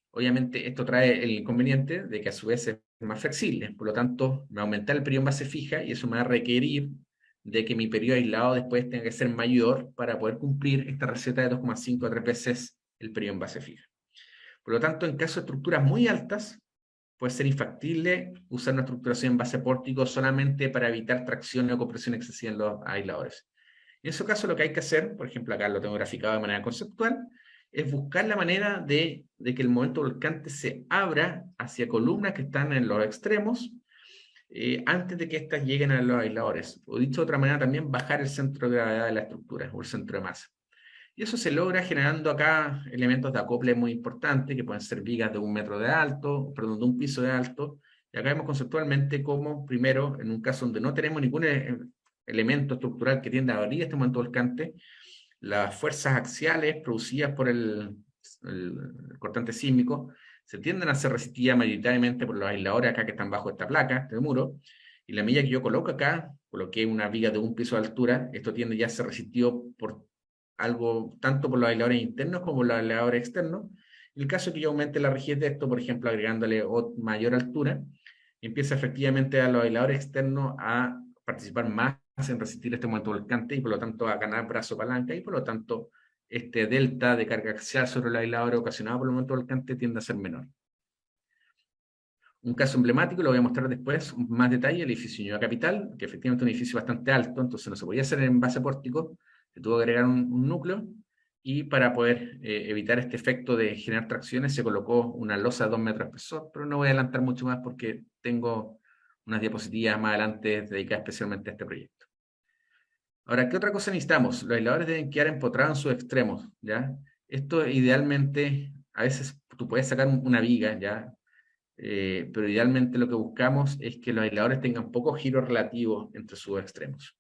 Speaker 2: obviamente esto trae el inconveniente de que a su vez es más flexible, por lo tanto me va a aumentar el periodo en base fija y eso me va a requerir de que mi periodo aislado después tenga que ser mayor para poder cumplir esta receta de 2,5 a 3 veces el periodo en base fija. Por lo tanto, en caso de estructuras muy altas, puede ser infactible usar una estructuración en base pórtico solamente para evitar tracción o compresión excesiva en los aisladores. En ese caso, lo que hay que hacer, por ejemplo, acá lo tengo graficado de manera conceptual, es buscar la manera de que el momento volcante se abra hacia columnas que están en los extremos antes de que éstas lleguen a los aisladores. O dicho de otra manera, también bajar el centro de gravedad de la estructura o el centro de masa. Y eso se logra generando acá elementos de acople muy importantes, que pueden ser vigas de 1 metro de alto, perdón, de 1 piso de alto. Y acá vemos conceptualmente cómo, primero, en un caso donde no tenemos ningún elemento estructural que tienda a abrir este momento volcante, las fuerzas axiales producidas por el cortante sísmico se tienden a ser resistidas mayoritariamente por los aisladores acá que están bajo esta placa, este muro, y la medida que yo coloco acá, coloqué una viga de 1 piso de altura, esto tiende ya a ser resistido por algo tanto por los aisladores internos como por los aisladores externos. En el caso de que yo aumente la rigidez de esto, por ejemplo, agregándole mayor altura, empieza efectivamente a los aisladores externos a participar más en resistir este momento volcante y por lo tanto a ganar brazo palanca y por lo tanto este delta de carga axial sobre el aislador ocasionado por el momento volcante tiende a ser menor. Un caso emblemático, lo voy a mostrar después, más detalle, el edificio Ñuñoa Capital, que efectivamente es un edificio bastante alto, entonces no se podía hacer en base pórtico, se tuvo que agregar un núcleo, y para poder evitar este efecto de generar tracciones se colocó una losa de 2 metros de espesor, pero no voy a adelantar mucho más porque tengo unas diapositivas más adelante dedicadas especialmente a este proyecto. Ahora, ¿qué otra cosa necesitamos? Los aisladores deben quedar empotrados en sus extremos, ¿ya? Esto idealmente, a veces tú puedes sacar una viga, ¿ya? Pero idealmente lo que buscamos es que los aisladores tengan poco giro relativo entre sus extremos.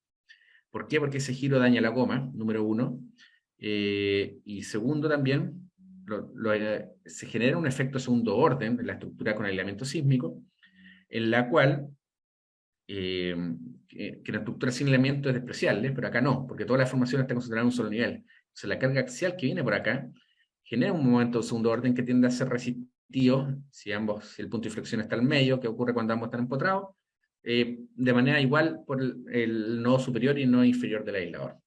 Speaker 2: ¿Por qué? Porque ese giro daña la goma, número uno. Y segundo también, se genera un efecto segundo orden en la estructura con aislamiento sísmico, en la cual que la estructura sin aislamiento es despreciable, pero acá no, porque toda la formación está concentrada en un solo nivel. Entonces la carga axial que viene por acá genera un momento de segundo orden que tiende a ser resistido si el punto de inflexión está al medio, que ocurre cuando ambos están empotrados, de manera igual por el nodo superior y el nodo inferior del aislador.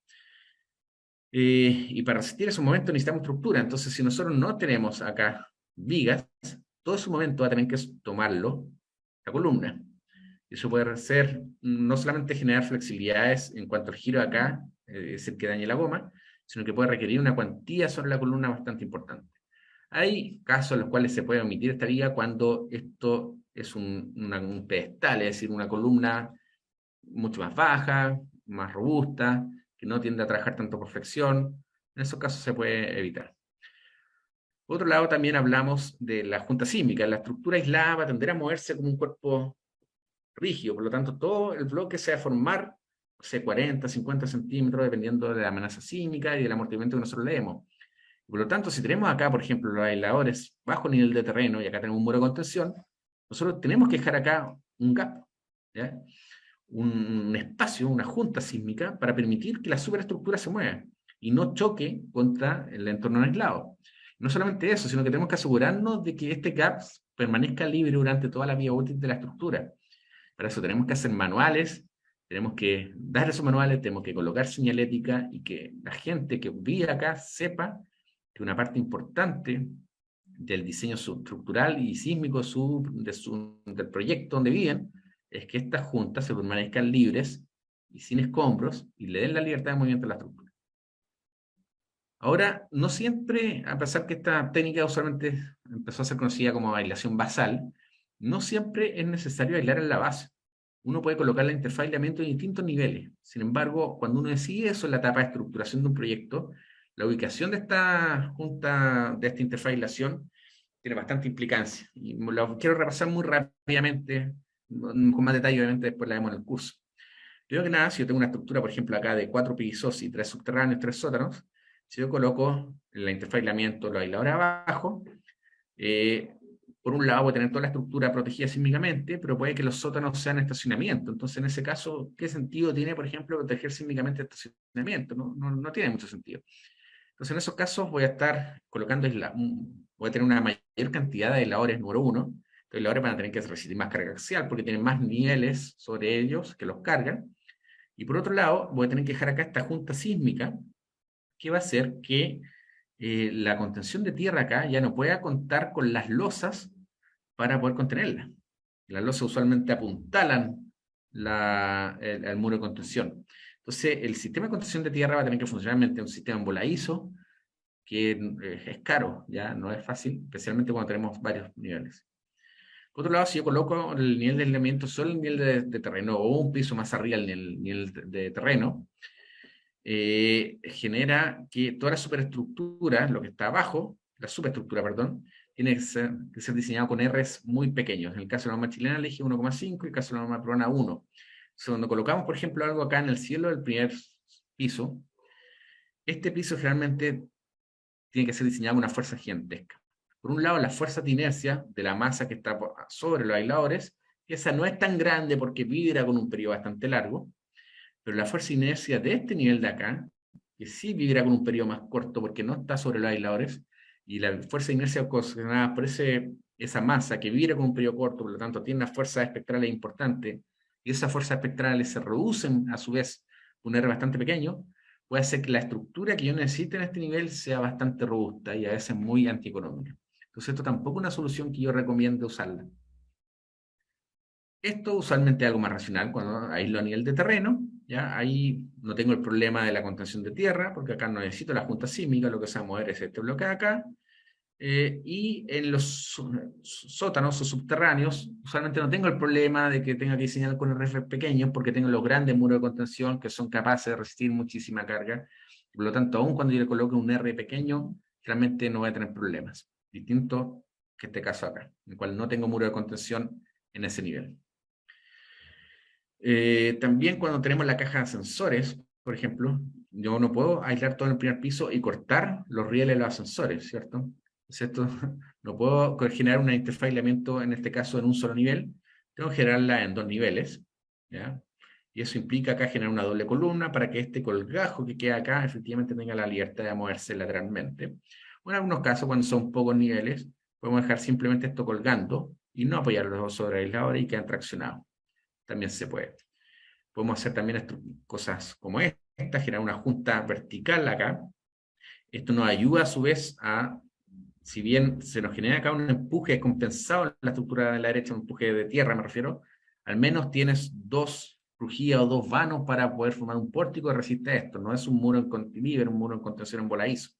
Speaker 2: Y para resistir esos momentos necesitamos estructura. Entonces, si nosotros no tenemos acá vigas, todo ese momento va a tener que tomarlo la columna. Eso puede ser no solamente generar flexibilidades en cuanto al giro de acá, es decir, que dañe la goma, sino que puede requerir una cuantía sobre la columna bastante importante. Hay casos en los cuales se puede omitir esta viga cuando esto es un pedestal, es decir, una columna mucho más baja, más robusta, que no tiende a trabajar tanto por flexión. En esos casos se puede evitar. Por otro lado, también hablamos de la junta sísmica. La estructura aislada va a tender a moverse como un cuerpo rígido, por lo tanto, todo el bloque se va a formar, no sé, 40, 50 centímetros, dependiendo de la amenaza sísmica y del amortiguamiento que nosotros leemos. Por lo tanto, si tenemos acá, por ejemplo, los aisladores bajo nivel de terreno y acá tenemos un muro de contención, nosotros tenemos que dejar acá un gap, ¿ya? Un espacio, una junta sísmica, para permitir que la superestructura se mueva y no choque contra el entorno aislado. No solamente eso, sino que tenemos que asegurarnos de que este gap permanezca libre durante toda la vida útil de la estructura. Para eso tenemos que hacer manuales, tenemos que dar esos manuales, tenemos que colocar señalética y que la gente que vive acá sepa que una parte importante del diseño estructural y sísmico del proyecto donde viven es que estas juntas se permanezcan libres y sin escombros y le den la libertad de movimiento a la estructura. Ahora, no siempre, a pesar que esta técnica usualmente empezó a ser conocida como aislación basal, no siempre es necesario aislar en la base. Uno puede colocar la interfaz de aislamiento en distintos niveles. Sin embargo, cuando uno decide eso en la etapa de estructuración de un proyecto, la ubicación de esta junta, de esta interfaz de aislación, tiene bastante implicancia. Y lo quiero repasar muy rápidamente, con más detalle, obviamente, después la vemos en el curso. Primero que nada, si yo tengo una estructura, por ejemplo, acá de 4 pisos y 3 subterráneos, 3 sótanos, si yo coloco en la interfaz de aislamiento los aisladores abajo, por un lado voy a tener toda la estructura protegida sísmicamente, pero puede que los sótanos sean estacionamiento. Entonces, en ese caso, ¿qué sentido tiene, por ejemplo, proteger sísmicamente el estacionamiento? No tiene mucho sentido. Entonces, en esos casos voy a estar colocando, voy a tener una mayor cantidad de aisladores número 1. Entonces, los aisladores van a tener que resistir más carga axial porque tienen más niveles sobre ellos que los cargan. Y por otro lado, voy a tener que dejar acá esta junta sísmica que va a hacer que la contención de tierra acá ya no pueda contar con las losas para poder contenerla. Las losas usualmente apuntalan el muro de contención. Entonces, el sistema de contención de tierra va a tener que funcionar mediante un sistema en voladizo, que es caro, ya no es fácil, especialmente cuando tenemos varios niveles. Por otro lado, si yo coloco el nivel de aislamiento solo el nivel de terreno o un piso más arriba del nivel de terreno, genera que toda la superestructura, lo que está abajo, la superestructura, perdón, tiene que ser diseñado con Rs muy pequeños. En el caso de la norma chilena le dije 1,5 y en el caso de la norma peruana 1. Entonces, cuando colocamos, por ejemplo, algo acá en el cielo del primer piso, este piso generalmente tiene que ser diseñado con una fuerza gigantesca. Por un lado, la fuerza de inercia de la masa que está sobre los aisladores, y esa no es tan grande porque vibra con un periodo bastante largo, pero la fuerza de inercia de este nivel de acá, que sí vibra con un periodo más corto porque no está sobre los aisladores, y la fuerza de inercia ocasionada por esa masa que vibra con un periodo corto, por lo tanto tiene una fuerza espectral importante, y esas fuerzas espectrales se reducen a su vez un R bastante pequeño, puede hacer que la estructura que yo necesite en este nivel sea bastante robusta y a veces muy antieconómica. Entonces esto tampoco es una solución que yo recomiendo usarla. Esto usualmente es algo más racional cuando aíslo a nivel de terreno, ¿ya? Ahí no tengo el problema de la contención de tierra, porque acá no necesito la junta sísmica, lo que se va a mover es este bloque de acá. Y en los sótanos o subterráneos, usualmente no tengo el problema de que tenga que diseñar con RF pequeños, porque tengo los grandes muros de contención que son capaces de resistir muchísima carga. Por lo tanto, aun cuando yo le coloque un R pequeño, realmente no voy a tener problemas. Distinto que este caso acá, en el cual no tengo muro de contención en ese nivel. También cuando tenemos la caja de ascensores, por ejemplo, yo no puedo aislar todo en el primer piso y cortar los rieles de los ascensores, ¿cierto? ¿cierto? No puedo generar una interfaz de aislamiento, en este caso, en un solo nivel, tengo que generarla en 2 niveles, ¿ya? Y eso implica acá generar una doble columna para que este colgajo que queda acá efectivamente tenga la libertad de moverse lateralmente. O en algunos casos, cuando son pocos niveles, podemos dejar simplemente esto colgando y no apoyarlo sobre el aislador y quedan traccionados. También se puede. Podemos hacer también cosas como esta, generar una junta vertical acá. Esto nos ayuda a su vez a, si bien se nos genera acá un empuje compensado en la estructura de la derecha, un empuje de tierra me refiero, al menos tienes 2 crujías o 2 vanos para poder formar un pórtico que resiste a esto. No es un muro en cantilever, un muro en contención en voladizo.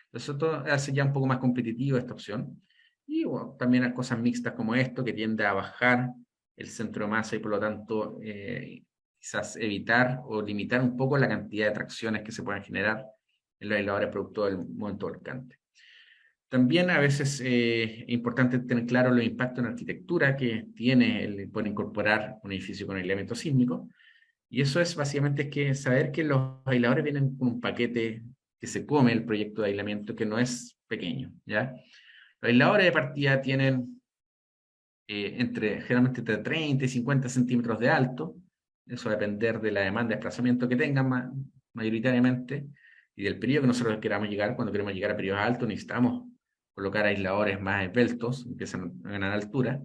Speaker 2: Entonces esto hace ya un poco más competitivo esta opción. Y bueno, también hay cosas mixtas como esto, que tiende a bajar el centro de masa y por lo tanto quizás evitar o limitar un poco la cantidad de tracciones que se pueden generar en los aisladores producto del momento volcante. También a veces es importante tener claro los impactos en arquitectura que tiene el poder incorporar un edificio con aislamiento sísmico. Y eso es básicamente que saber que los aisladores vienen con un paquete que se come el proyecto de aislamiento, que no es pequeño, ¿ya? Los aisladores de partida tienen generalmente entre 30 y 50 centímetros de alto. Eso va a depender de la demanda de desplazamiento que tengan mayoritariamente y del periodo que nosotros queramos llegar. Cuando queremos llegar a periodos altos necesitamos colocar aisladores más esbeltos, empiezan a ganar altura.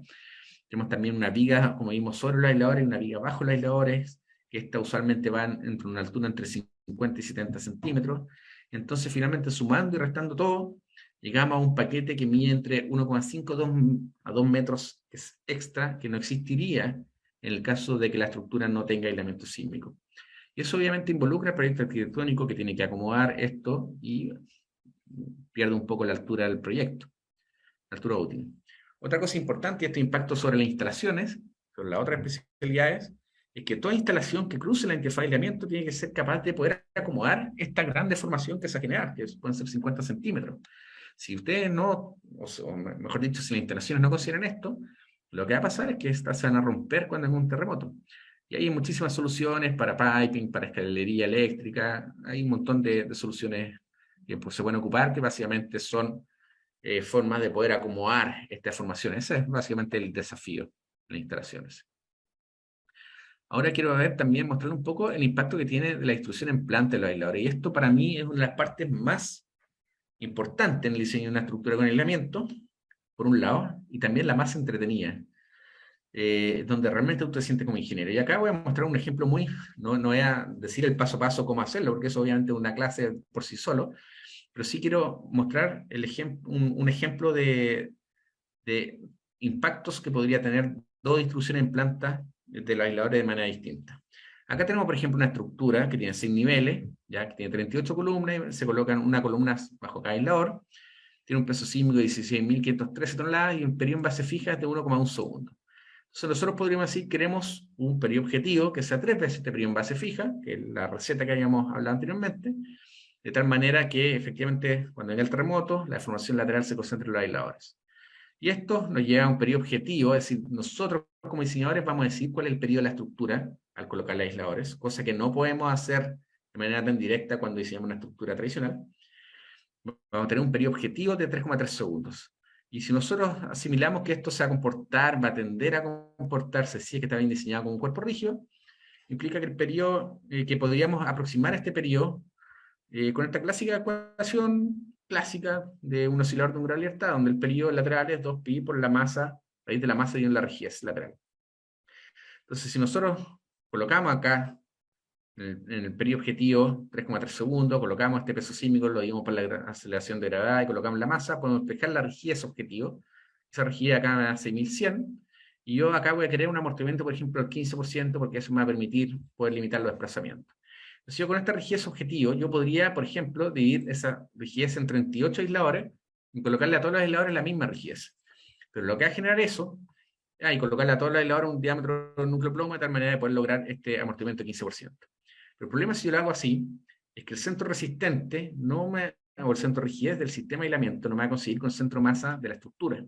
Speaker 2: Tenemos también una viga, como vimos, sobre los aisladores y una viga bajo los aisladores, que esta usualmente van entre una altura entre 50 y 70 centímetros. Entonces, finalmente, sumando y restando todo, llegamos a un paquete que mide entre 1,5 a 2 metros, que es extra, que no existiría en el caso de que la estructura no tenga aislamiento sísmico. Y eso obviamente involucra el proyecto arquitectónico que tiene que acomodar esto y pierde un poco la altura del proyecto, la altura útil. Otra cosa importante, y este impacto sobre las instalaciones, sobre las otras especialidades, es que toda instalación que cruce la interfaz de aislamiento tiene que ser capaz de poder acomodar esta gran deformación que se va a generar, que pueden ser 50 centímetros. Si ustedes no, o mejor dicho, si las instalaciones no consideran esto, lo que va a pasar es que estas se van a romper cuando hay un terremoto. Y hay muchísimas soluciones para piping, para escalería eléctrica, hay un montón de soluciones que pues, se pueden ocupar, que básicamente son formas de poder acomodar estas formaciones. Ese es básicamente el desafío de las instalaciones. Ahora quiero ver también, mostrar un poco el impacto que tiene la distribución en planta de los aisladores. Y esto para mí es una de las partes más importantes en el diseño de una estructura con aislamiento, por un lado, y también la más entretenida, donde realmente usted se siente como ingeniero. Y acá voy a mostrar un ejemplo no voy a decir el paso a paso cómo hacerlo, porque eso obviamente es una clase por sí solo, pero sí quiero mostrar un ejemplo de impactos que podría tener 2 distribuciones en planta de los aisladores de manera distinta. Acá tenemos, por ejemplo, una estructura que tiene 6 niveles, ya que tiene 38 columnas, y se colocan una columna bajo cada aislador, tiene un peso sísmico de 16.513 toneladas y un periodo en base fija de 1,1 segundo. Entonces nosotros podríamos decir que queremos un periodo objetivo que sea 3 veces este periodo en base fija, que es la receta que habíamos hablado anteriormente, de tal manera que efectivamente cuando venga el terremoto, la deformación lateral se concentre en los aisladores. Y esto nos lleva a un periodo objetivo, es decir, nosotros como diseñadores vamos a decir cuál es el periodo de la estructura al colocar los aisladores, cosa que no podemos hacer de manera tan directa cuando diseñamos una estructura tradicional. Vamos a tener un periodo objetivo de 3,3 segundos. Y si nosotros asimilamos que esto se va a comportar, va a tender a comportarse si es que está bien diseñado con un cuerpo rígido, implica que el periodo, que podríamos aproximar este periodo con esta clásica ecuación clásica de un oscilador de umbral de libertad, donde el periodo lateral es 2pi por la masa, raíz de la masa y en la rigidez lateral. Entonces, si nosotros colocamos acá, en el periodo objetivo, 3,3 segundos, colocamos este peso sísmico, lo dimos por la aceleración de gravedad y colocamos la masa, podemos despejar la rigidez objetivo. Esa rigidez acá me da 6100, y yo acá voy a querer un amortiguamiento, por ejemplo, del 15%, porque eso me va a permitir poder limitar los desplazamientos. Entonces yo con esta rigidez objetivo, yo podría, por ejemplo, dividir esa rigidez en 38 aisladores y colocarle a todos los aisladores la misma rigidez. Pero lo que va a generar eso, y colocarle a todos los aisladores un diámetro de núcleo plomo de tal manera de poder lograr este amortiguamiento de 15%. Pero el problema si yo lo hago así, es que el centro resistente, o el centro de rigidez del sistema de aislamiento, no me va a conseguir con el centro de masa de la estructura.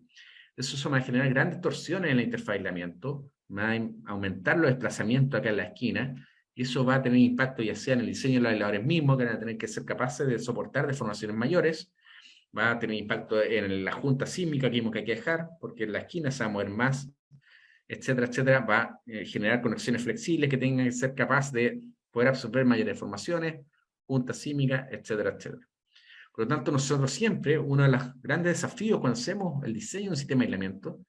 Speaker 2: Eso me va a generar grandes torsiones en la interfaz de aislamiento, me va a aumentar los desplazamientos acá en la esquina, y eso va a tener impacto ya sea en el diseño de los aisladores mismos, que van a tener que ser capaces de soportar deformaciones mayores, va a tener impacto en la junta sísmica que vimos que hay que dejar, porque en la esquina se va a mover más, etcétera, etcétera. Va a generar conexiones flexibles que tengan que ser capaces de poder absorber mayores deformaciones, juntas sísmicas, etcétera, etcétera. Por lo tanto, nosotros siempre, uno de los grandes desafíos cuando hacemos el diseño de un sistema de aislamiento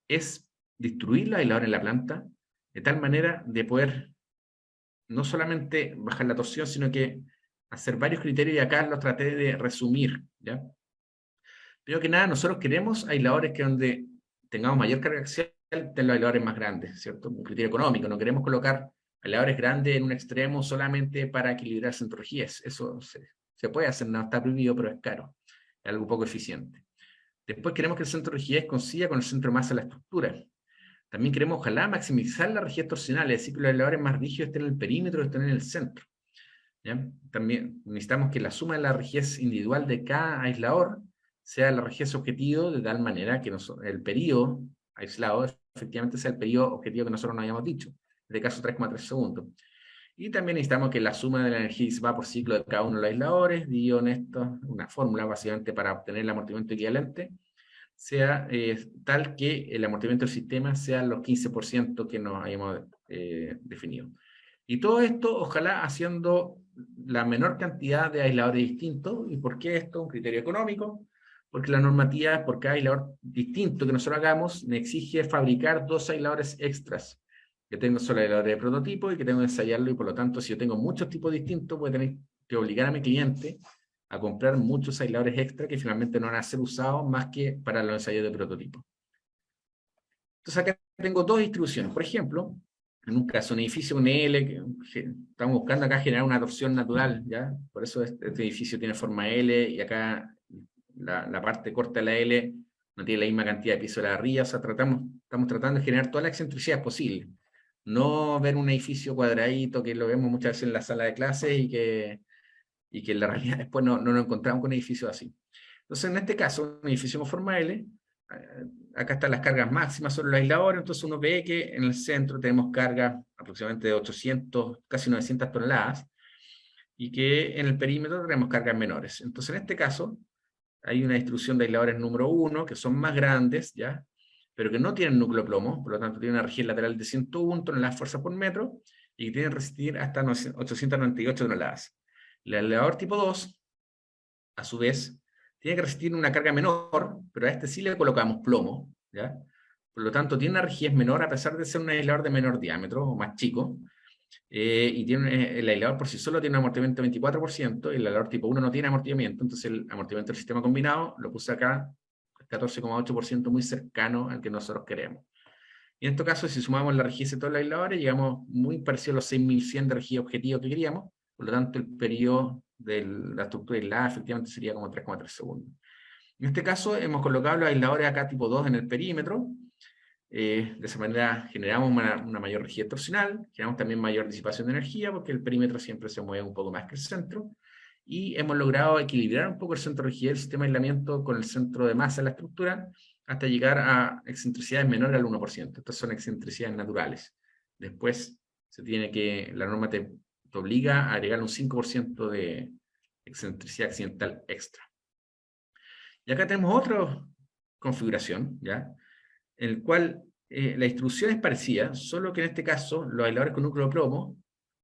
Speaker 2: es distribuir los aisladores en la planta de tal manera de poder no solamente bajar la torsión, sino que hacer varios criterios, y acá los traté de resumir, ¿ya? Primero que nada, nosotros queremos aisladores que donde tengamos mayor carga axial, ten los aisladores más grandes, ¿cierto? Un criterio económico, no queremos colocar aisladores grandes en un extremo solamente para equilibrar centrologías. Eso se puede hacer, no está prohibido, pero es caro, es algo poco eficiente. Después queremos que el centro de rigidez coincida con el centro de masa de la estructura. También queremos, ojalá, maximizar la rigidez torsional, es decir, que los aisladores más rígidos estén en el perímetro, estén en el centro, ¿ya? También necesitamos que la suma de la rigidez individual de cada aislador sea la rigidez objetivo, de tal manera que el período aislado efectivamente sea el período objetivo que nosotros nos habíamos dicho, en este caso 3,3 segundos. Y también necesitamos que la suma de la energía disipada por ciclo de cada uno de los aisladores, dividido en esto, una fórmula básicamente para obtener el amortiguamiento equivalente, sea tal que el amortiguamiento del sistema sea los 15% que nos hayamos definido. Y todo esto, ojalá, haciendo la menor cantidad de aisladores distintos. ¿Y por qué esto? Un criterio económico, porque la normativa por cada aislador distinto que nosotros hagamos me exige fabricar 2 aisladores extras, que tengo solo aisladores de prototipo y que tengo que ensayarlo, y por lo tanto, si yo tengo muchos tipos distintos, voy a tener que obligar a mi cliente a comprar muchos aisladores extra que finalmente no van a ser usados más que para los ensayos de prototipo. Entonces acá tengo 2 distribuciones. Por ejemplo, en un caso, un edificio con L, que estamos buscando acá generar una torsión natural, ¿ya? Por eso este edificio tiene forma L, y acá la parte corta de la L no tiene la misma cantidad de piso de la ría. O sea, estamos tratando de generar todas las excentricidades posibles. No ver un edificio cuadradito que lo vemos muchas veces en la sala de clases y que en la realidad después no nos encontramos con un edificio así. Entonces, en este caso, un edificio con forma L, acá están las cargas máximas sobre los aisladores. Entonces uno ve que en el centro tenemos cargas aproximadamente de 800, casi 900 toneladas, y que en el perímetro tenemos cargas menores. Entonces, en este caso, hay una distribución de aisladores número 1, que son más grandes, ¿ya? Pero que no tienen núcleo plomo, por lo tanto tienen una rigidez lateral de 101 toneladas fuerza por metro, y que tienen que resistir hasta 898 toneladas. El aislador tipo 2, a su vez, tiene que resistir una carga menor, pero a este sí le colocamos plomo, ¿ya? Por lo tanto, tiene una rigidez menor a pesar de ser un aislador de menor diámetro o más chico, y tiene, el aislador por sí solo tiene un amortiguamiento de 24%, y el aislador tipo 1 no tiene amortiguamiento. Entonces el amortiguamiento del sistema combinado lo puse acá, 14,8%, muy cercano al que nosotros queremos. Y en este caso, si sumamos la rigidez de todos los aisladores, llegamos muy parecido a los 6100 de rigidez objetivo que queríamos. Por lo tanto, el periodo de la estructura aislada efectivamente sería como 3,3 segundos. En este caso, hemos colocado los aisladores acá tipo 2 en el perímetro. De esa manera generamos una mayor rigidez torsional, generamos también mayor disipación de energía, porque el perímetro siempre se mueve un poco más que el centro, y hemos logrado equilibrar un poco el centro de rigidez del sistema de aislamiento con el centro de masa de la estructura, hasta llegar a excentricidades menores al 1%. Estas son excentricidades naturales. Después la norma te obliga a agregar un 5% de excentricidad accidental extra. Y acá tenemos otra configuración, ¿ya? En el cual la distribución es parecida, solo que en este caso los aisladores con núcleo de plomo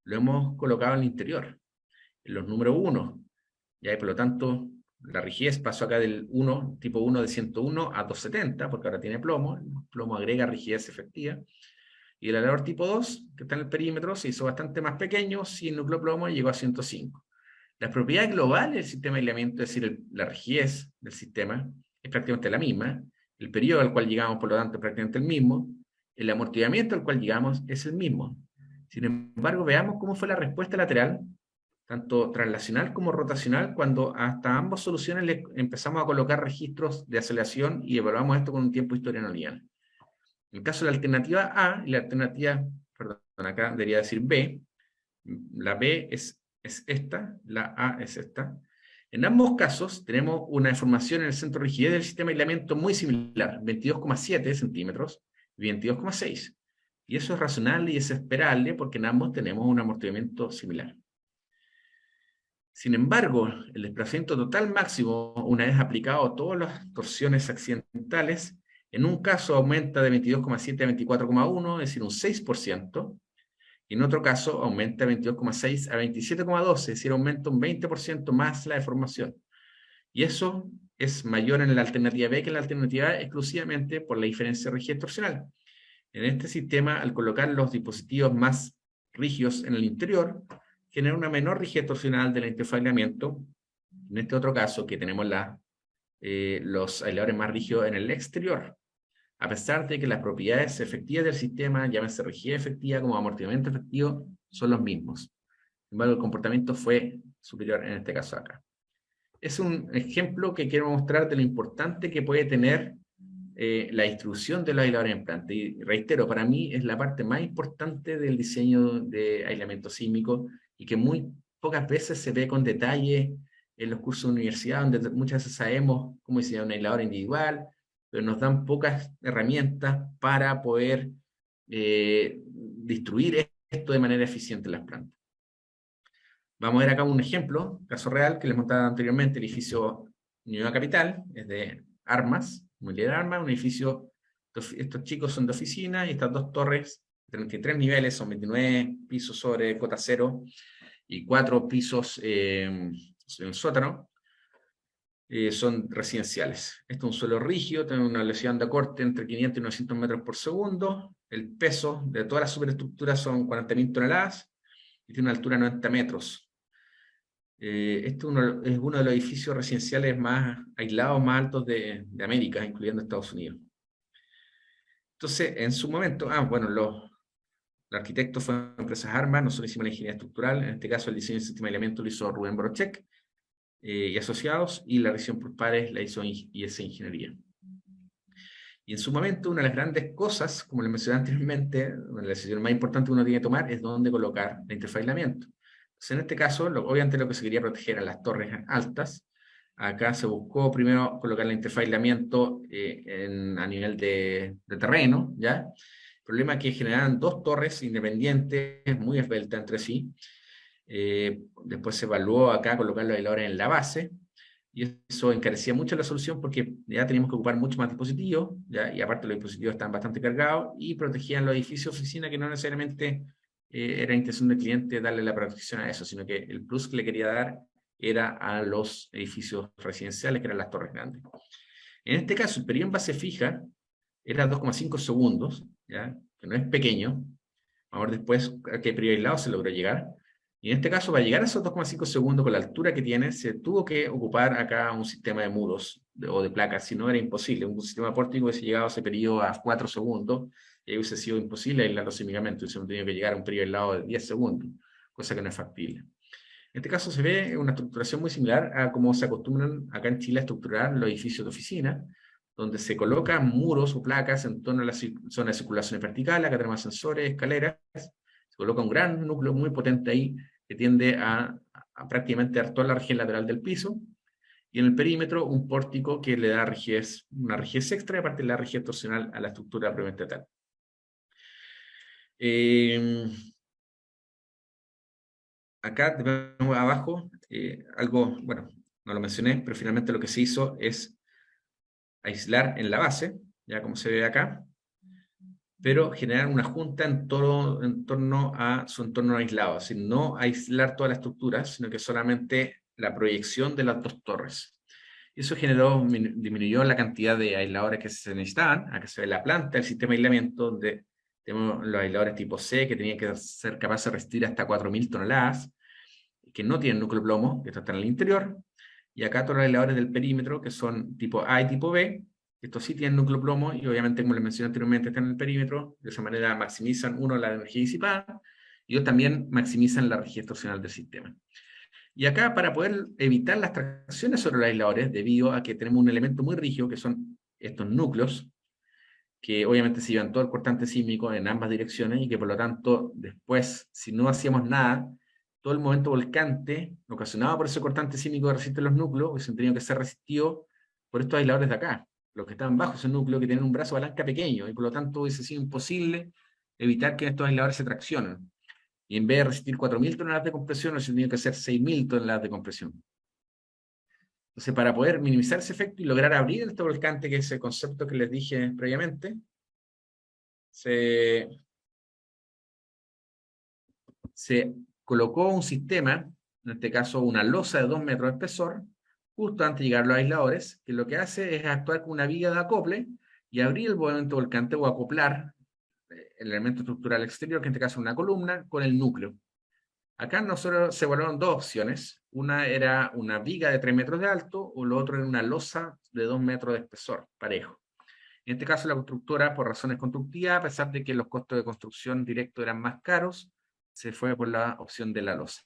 Speaker 2: lo hemos colocado en el interior, en los números 1, ¿ya? Y por lo tanto la rigidez pasó acá del tipo 1 de 101 a 270, porque ahora tiene plomo. El plomo agrega rigidez efectiva. Y el aislador tipo 2, que está en el perímetro, se hizo bastante más pequeño, sin núcleo de plomo, y llegó a 105. La propiedad global del sistema de aislamiento, es decir, la rigidez del sistema, es prácticamente la misma. El periodo al cual llegamos, por lo tanto, es prácticamente el mismo. El amortiguamiento al cual llegamos es el mismo. Sin embargo, veamos cómo fue la respuesta lateral, tanto translacional como rotacional, cuando hasta ambas soluciones le empezamos a colocar registros de aceleración y evaluamos esto con un tiempo de historia no lineal. En el caso de la alternativa A y la alternativa, perdón, acá debería decir B, la B es esta, la A es esta. En ambos casos tenemos una deformación en el centro de rigidez del sistema de aislamiento muy similar, 22,7 centímetros y 22,6. Y eso es razonable y es esperable porque en ambos tenemos un amortiguamiento similar. Sin embargo, el desplazamiento total máximo, una vez aplicado todas las torsiones accidentales, en un caso aumenta de 22,7 a 24,1, es decir, un 6%, y en otro caso aumenta de 22,6 a 27,12, es decir, aumenta un 20% más la deformación. Y eso es mayor en la alternativa B que en la alternativa A, exclusivamente por la diferencia de rigidez torsional. En este sistema, al colocar los dispositivos más rígidos en el interior, genera una menor rigidez torsional del interfailamiento. En este otro caso, que tenemos los aisladores más rígidos en el exterior, a pesar de que las propiedades efectivas del sistema, llámese rigidez efectiva como amortiguamiento efectivo, son los mismos. Sin embargo, el comportamiento fue superior en este caso acá. Es un ejemplo que quiero mostrar de lo importante que puede tener la distribución de los aisladores en planta. Y reitero, para mí es la parte más importante del diseño de aislamiento sísmico y que muy pocas veces se ve con detalle en los cursos de universidad, donde muchas veces sabemos cómo diseñar un aislador individual, pero nos dan pocas herramientas para poder distribuir esto de manera eficiente en las plantas. Vamos a ver acá un ejemplo, caso real, que les mostraba anteriormente, el edificio Nueva Capital, es de Armas, Mobiliario de Armas, un edificio, estos chicos son de oficina, y estas dos torres, 33 niveles, son 29 pisos sobre cota cero, y 4 pisos en el sótano, son residenciales. Esto es un suelo rígido, tiene una velocidad de corte entre 500 y 900 metros por segundo, el peso de toda la superestructura son 40.000 toneladas, y tiene una altura de 90 metros. Este es uno de los edificios residenciales más aislados, más altos de América, incluyendo Estados Unidos. Entonces, en su momento, bueno, los arquitectos fueron empresas Armas, nosotros hicimos la ingeniería estructural, en este caso el diseño del sistema de aislamiento lo hizo Rubén Brochek y asociados, y la revisión por pares la hizo IS Ingeniería. Y en su momento, una de las grandes cosas, como les mencioné anteriormente, una de las decisiones más importantes que uno tiene que tomar es dónde colocar la interfailamiento. Entonces, en este caso, obviamente lo que se quería proteger eran las torres altas. Acá se buscó primero colocar el interfailamiento a nivel de terreno, ¿ya? El problema es que generaban dos torres independientes, muy esbeltas entre sí. Después se evaluó acá colocar los aisladores en la base, y eso encarecía mucho la solución porque ya teníamos que ocupar mucho más dispositivos, ¿ya? Y aparte los dispositivos estaban bastante cargados y protegían los edificios de oficina, que no necesariamente era intención del cliente darle la protección a eso, sino que el plus que le quería dar era a los edificios residenciales, que eran las torres grandes. En este caso, el periodo en base fija era 2,5 segundos, ¿ya? Que no es pequeño. Ahora después, a qué periodo aislado se logró llegar. Y en este caso, para llegar a esos 2,5 segundos con la altura que tiene, se tuvo que ocupar acá un sistema de muros o de placas, si no era imposible. Un sistema pórtico hubiese llegado a ese periodo a 4 segundos, y hubiese sido imposible aislarlo sísmicamente, hubiésemos tenido que llegar a un periodo aislado de 10 segundos, cosa que no es factible. En este caso se ve una estructuración muy similar a cómo se acostumbran acá en Chile a estructurar los edificios de oficina, donde se colocan muros o placas en torno a la zona de circulación vertical. Acá tenemos ascensores, escaleras, se coloca un gran núcleo muy potente ahí, que tiende a prácticamente dar toda la región lateral del piso, y en el perímetro un pórtico que le da rigidez, una rigidez extra, y aparte le da rigidez torsional a la estructura propiamente tal. Acá abajo, algo, bueno, no lo mencioné, pero finalmente lo que se hizo es aislar en la base, ya como se ve acá, pero generar una junta en torno a su entorno aislado, es decir, no aislar toda la estructura, sino que solamente la proyección de las dos torres. Y eso disminuyó la cantidad de aisladores que se necesitaban. Acá se ve la planta, el sistema de aislamiento, donde tenemos los aisladores tipo C, que tenían que ser capaces de resistir hasta 4.000 toneladas, que no tienen núcleo plomo, que están en el interior, y acá todos los aisladores del perímetro, que son tipo A y tipo B, estos sí tienen núcleo plomo, y obviamente, como les mencioné anteriormente, están en el perímetro. De esa manera maximizan, uno, la energía disipada, y dos, también maximizan la rigidez torsional del sistema. Y acá, para poder evitar las tracciones sobre los aisladores, debido a que tenemos un elemento muy rígido, que son estos núcleos, que obviamente se llevan todo el cortante sísmico en ambas direcciones, y que por lo tanto, después, si no hacíamos nada, todo el momento volcante ocasionado por ese cortante sísmico que resiste los núcleos, hubiesen tenido que ser resistidos por estos aisladores de acá, los que estaban bajo ese núcleo, que tienen un brazo de palanca pequeño, y por lo tanto hubiese sido imposible evitar que estos aisladores se traccionen. Y en vez de resistir 4.000 toneladas de compresión, hubiese tenido que ser 6.000 toneladas de compresión. Entonces, para poder minimizar ese efecto y lograr abrir el volcante, que es el concepto que les dije previamente, se colocó un sistema, en este caso una losa de 2 metros de espesor, justo antes de llegar a los aisladores, que lo que hace es actuar como una viga de acople y abrir el movimiento volcante o acoplar el elemento estructural exterior, que en este caso es una columna, con el núcleo. Acá nosotros se evaluaron dos opciones. Una era una viga de 3 metros de alto, o lo otro era una losa de 2 metros de espesor, parejo. En este caso la constructora, por razones constructivas, a pesar de que los costos de construcción directo eran más caros, se fue por la opción de la losa.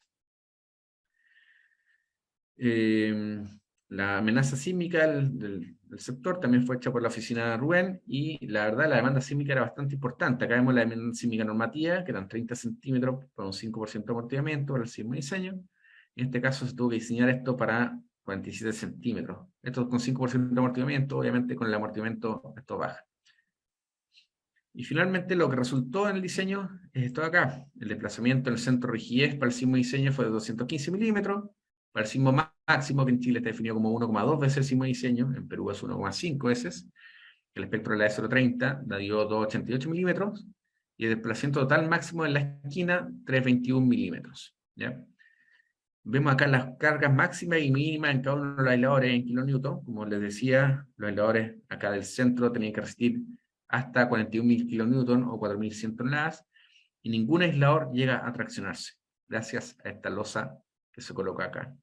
Speaker 2: La amenaza sísmica del sector también fue hecha por la oficina de Rubén, y la verdad la demanda sísmica era bastante importante. Acá vemos la demanda sísmica normativa, que eran 30 centímetros por un 5% de amortiguamiento para el sismo de diseño. En este caso se tuvo que diseñar esto para 47 centímetros. Esto con 5% de amortiguamiento, obviamente con el amortiguamiento esto baja. Y finalmente lo que resultó en el diseño es esto de acá. El desplazamiento en el centro de rigidez para el sismo de diseño fue de 215 milímetros. Para el sismo máximo, que en Chile está definido como 1,2 veces el sismo de diseño, en Perú es 1,5 veces. El espectro de la E030 dio 288 milímetros. Y el desplazamiento total máximo en la esquina, 321 milímetros. ¿Ya? Vemos acá las cargas máximas y mínimas en cada uno de los aisladores en kilonewton. Como les decía, los aisladores acá del centro tenían que resistir hasta 41.000 kilonewton o 4.100 toneladas, y ningún aislador llega a traccionarse, gracias a esta losa que se coloca acá.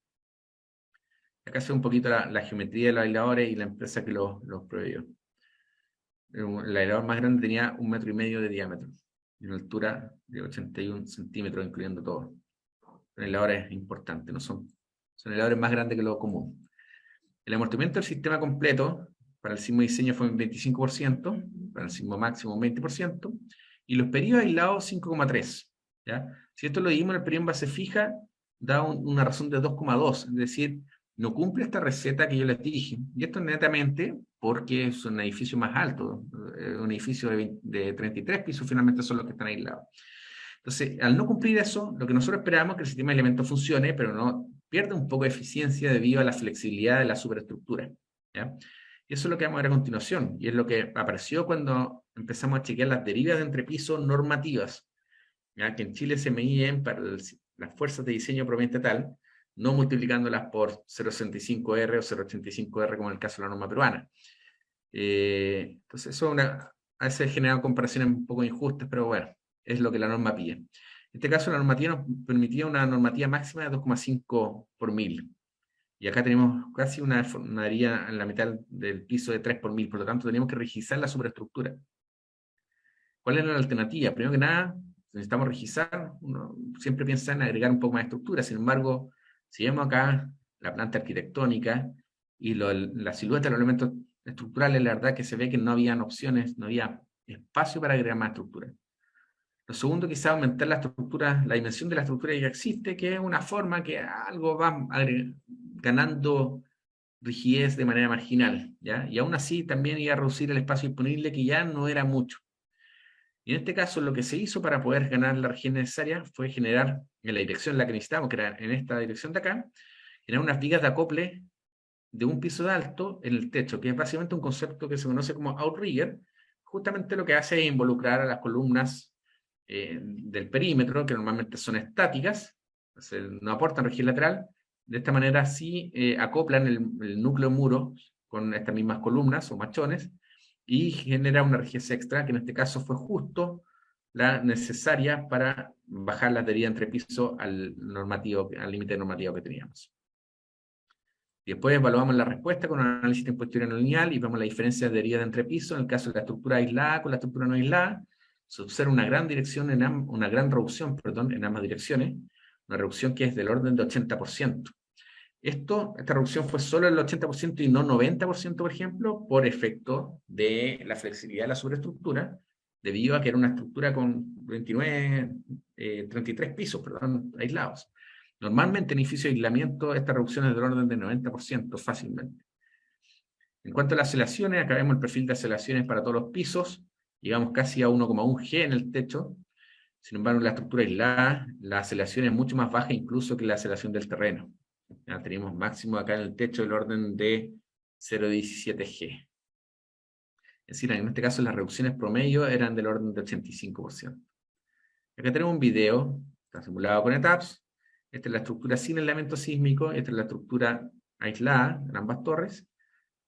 Speaker 2: Acá se ve un poquito la geometría de los aisladores y la empresa que los proveyó. El aislador más grande tenía 1,5 metros de diámetro, y una altura de 81 centímetros, incluyendo todo. Son aisladores importantes, no son aisladores más grandes que lo común. El amortiguamiento del sistema completo para el sismo de diseño fue un 25%, para el sismo máximo un 20%, y los periodos aislados 5,3. ¿Ya? Si esto lo dividimos en el periodo en base fija, da una razón de 2,2, es decir, no cumple esta receta que yo les dije. Y esto netamente porque es un edificio más alto, un edificio de 33 pisos finalmente son los que están aislados. Entonces, al no cumplir eso, lo que nosotros esperamos es que el sistema de elementos funcione, pero no pierde un poco de eficiencia debido a la flexibilidad de la superestructura. ¿Ya? Y eso es lo que vamos a ver a continuación, y es lo que apareció cuando empezamos a chequear las derivas de entrepiso normativas, ¿ya? Que en Chile se medían para las fuerzas de diseño proveniente tal, no multiplicándolas por 0,65R o 0,85R como en el caso de la norma peruana. Entonces eso a veces genera comparaciones un poco injustas, pero bueno, es lo que la norma pide. En este caso la normativa nos permitía una normativa máxima de 2,5 por 1000. Y acá tenemos casi una herida en la mitad del piso de 3 por 1000, por lo tanto tenemos que rigidizar la superestructura. ¿Cuál es la alternativa? Primero que nada, necesitamos rigidizar. Uno siempre piensa en agregar un poco más de estructura. Sin embargo, si vemos acá la planta arquitectónica y la silueta de los elementos estructurales, la verdad que se ve que no habían opciones, no había espacio para agregar más estructura. Lo segundo, quizá aumentar la estructura, la dimensión de la estructura que ya existe, que es una forma que algo va ganando rigidez de manera marginal, ¿ya? Y aún así también iba a reducir el espacio disponible, que ya no era mucho. Y en este caso lo que se hizo para poder ganar la rigidez necesaria fue generar, en la dirección en la que necesitamos, que era en esta dirección de acá, generar unas vigas de acople de un piso de alto en el techo, que es básicamente un concepto que se conoce como outrigger. Justamente lo que hace es involucrar a las columnas del perímetro, que normalmente son estáticas, no aportan rigidez lateral. De esta manera sí acoplan el núcleo muro con estas mismas columnas o machones, y genera una rigidez extra, que en este caso fue justo la necesaria para bajar la adherida entre piso al límite normativo que teníamos. Y después evaluamos la respuesta con un análisis de tiempo historia no lineal y vemos la diferencia de adherida entre piso en el caso de la estructura aislada con la estructura no aislada. Se observa una gran reducción en ambas direcciones, una reducción que es del orden de 80%. Esta reducción fue solo el 80% y no 90%, por ejemplo, por efecto de la flexibilidad de la superestructura, debido a que era una estructura con 33 pisos, aislados. Normalmente en edificios de aislamiento esta reducción es del orden del 90% fácilmente. En cuanto a las aceleraciones, acá vemos el perfil de aceleraciones para todos los pisos. Llegamos casi a 1,1 G en el techo. Sin embargo, en la estructura aislada, la aceleración es mucho más baja incluso que la aceleración del terreno. Ya tenemos máximo acá en el techo del orden de 0,17 G. Es decir, en este caso las reducciones promedio eran del orden de 85%. Acá tenemos un video, está simulado con ETAPS. Esta es la estructura sin elemento sísmico, esta es la estructura aislada en ambas torres,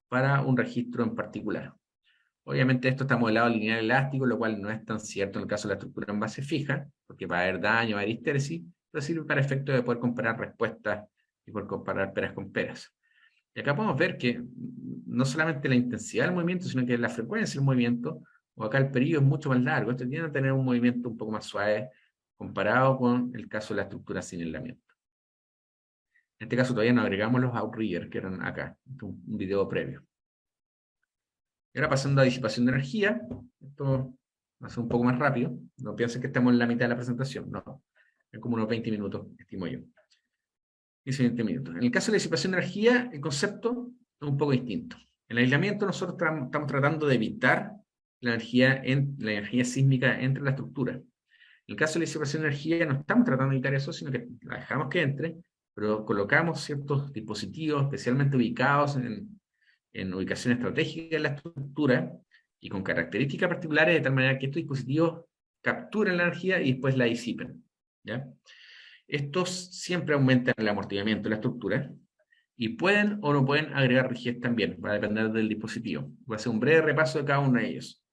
Speaker 2: para un registro en particular. Obviamente esto está modelado lineal elástico, lo cual no es tan cierto en el caso de la estructura en base fija, porque va a haber daño, va a haber histéresis, pero sirve para efectos de poder comparar respuestas y poder comparar peras con peras. Y acá podemos ver que no solamente la intensidad del movimiento, sino que la frecuencia del movimiento, o acá el periodo es mucho más largo. Esto tiende a tener un movimiento un poco más suave comparado con el caso de la estructura sin aislamiento. En este caso todavía no agregamos los outriggers que eran acá, un video previo. Y ahora pasando a disipación de energía, esto va a ser un poco más rápido, no piensen que estamos en la mitad de la presentación, no, es como unos 20 minutos, estimo yo. 20 minutos. En el caso de la disipación de energía, el concepto es un poco distinto. En el aislamiento nosotros estamos tratando de evitar la energía sísmica entre la estructura. En el caso de la disipación de energía no estamos tratando de evitar eso, sino que la dejamos que entre, pero colocamos ciertos dispositivos especialmente ubicados en ubicación estratégica en la estructura y con características particulares de tal manera que estos dispositivos capturen la energía y después la disipen, ¿ya? Estos siempre aumentan el amortiguamiento de la estructura y pueden o no pueden agregar rigidez también, va a depender del dispositivo. Voy a hacer un breve repaso de cada uno de ellos.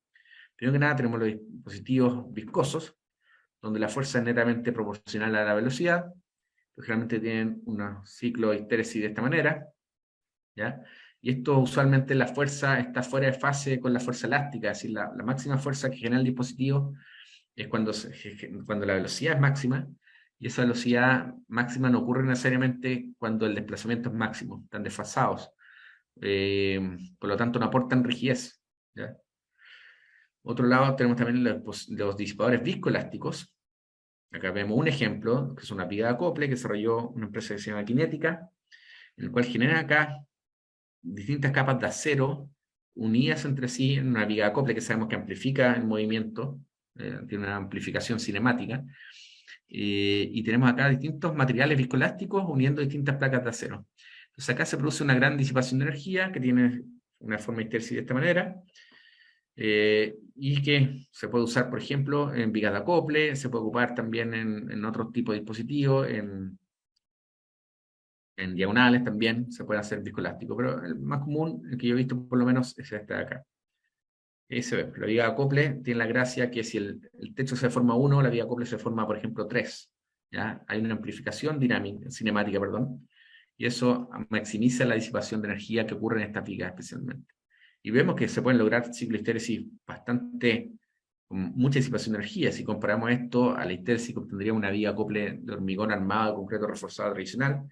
Speaker 2: Primero que nada tenemos los dispositivos viscosos, donde la fuerza es netamente proporcional a la velocidad, que generalmente tienen un ciclo de histéresis de esta manera, ¿ya? Y esto usualmente la fuerza está fuera de fase con la fuerza elástica, es decir, la máxima fuerza que genera el dispositivo es cuando la velocidad es máxima, y esa velocidad máxima no ocurre necesariamente cuando el desplazamiento es máximo, están desfasados. Por lo tanto, no aportan rigidez, ¿ya? Otro lado, tenemos también los disipadores viscoelásticos. Acá vemos un ejemplo, que es una viga de acople que desarrolló una empresa que se llama Kinética, en el cual genera acá distintas capas de acero unidas entre sí en una viga de acople que sabemos que amplifica el movimiento, tiene una amplificación cinemática, y tenemos acá distintos materiales viscoelásticos uniendo distintas placas de acero. Entonces acá se produce una gran disipación de energía que tiene una forma de histéresis de esta manera, y que se puede usar, por ejemplo, en vigas de acople, se puede ocupar también en otros tipos de dispositivos, en diagonales también se puede hacer viscoelástico, pero el más común, el que yo he visto por lo menos, es este de acá. Ahí se ve, la viga de acople tiene la gracia que si el techo se forma 1, la viga de acople se forma, por ejemplo, 3. ¿Ya? Hay una amplificación dinámica, cinemática, perdón, y eso maximiza la disipación de energía que ocurre en esta viga especialmente. Y vemos que se pueden lograr ciclos de histéresis bastante, con mucha disipación de energía. Si comparamos esto a la histéresis que obtendríamos una viga de acople de hormigón armado, concreto reforzado tradicional,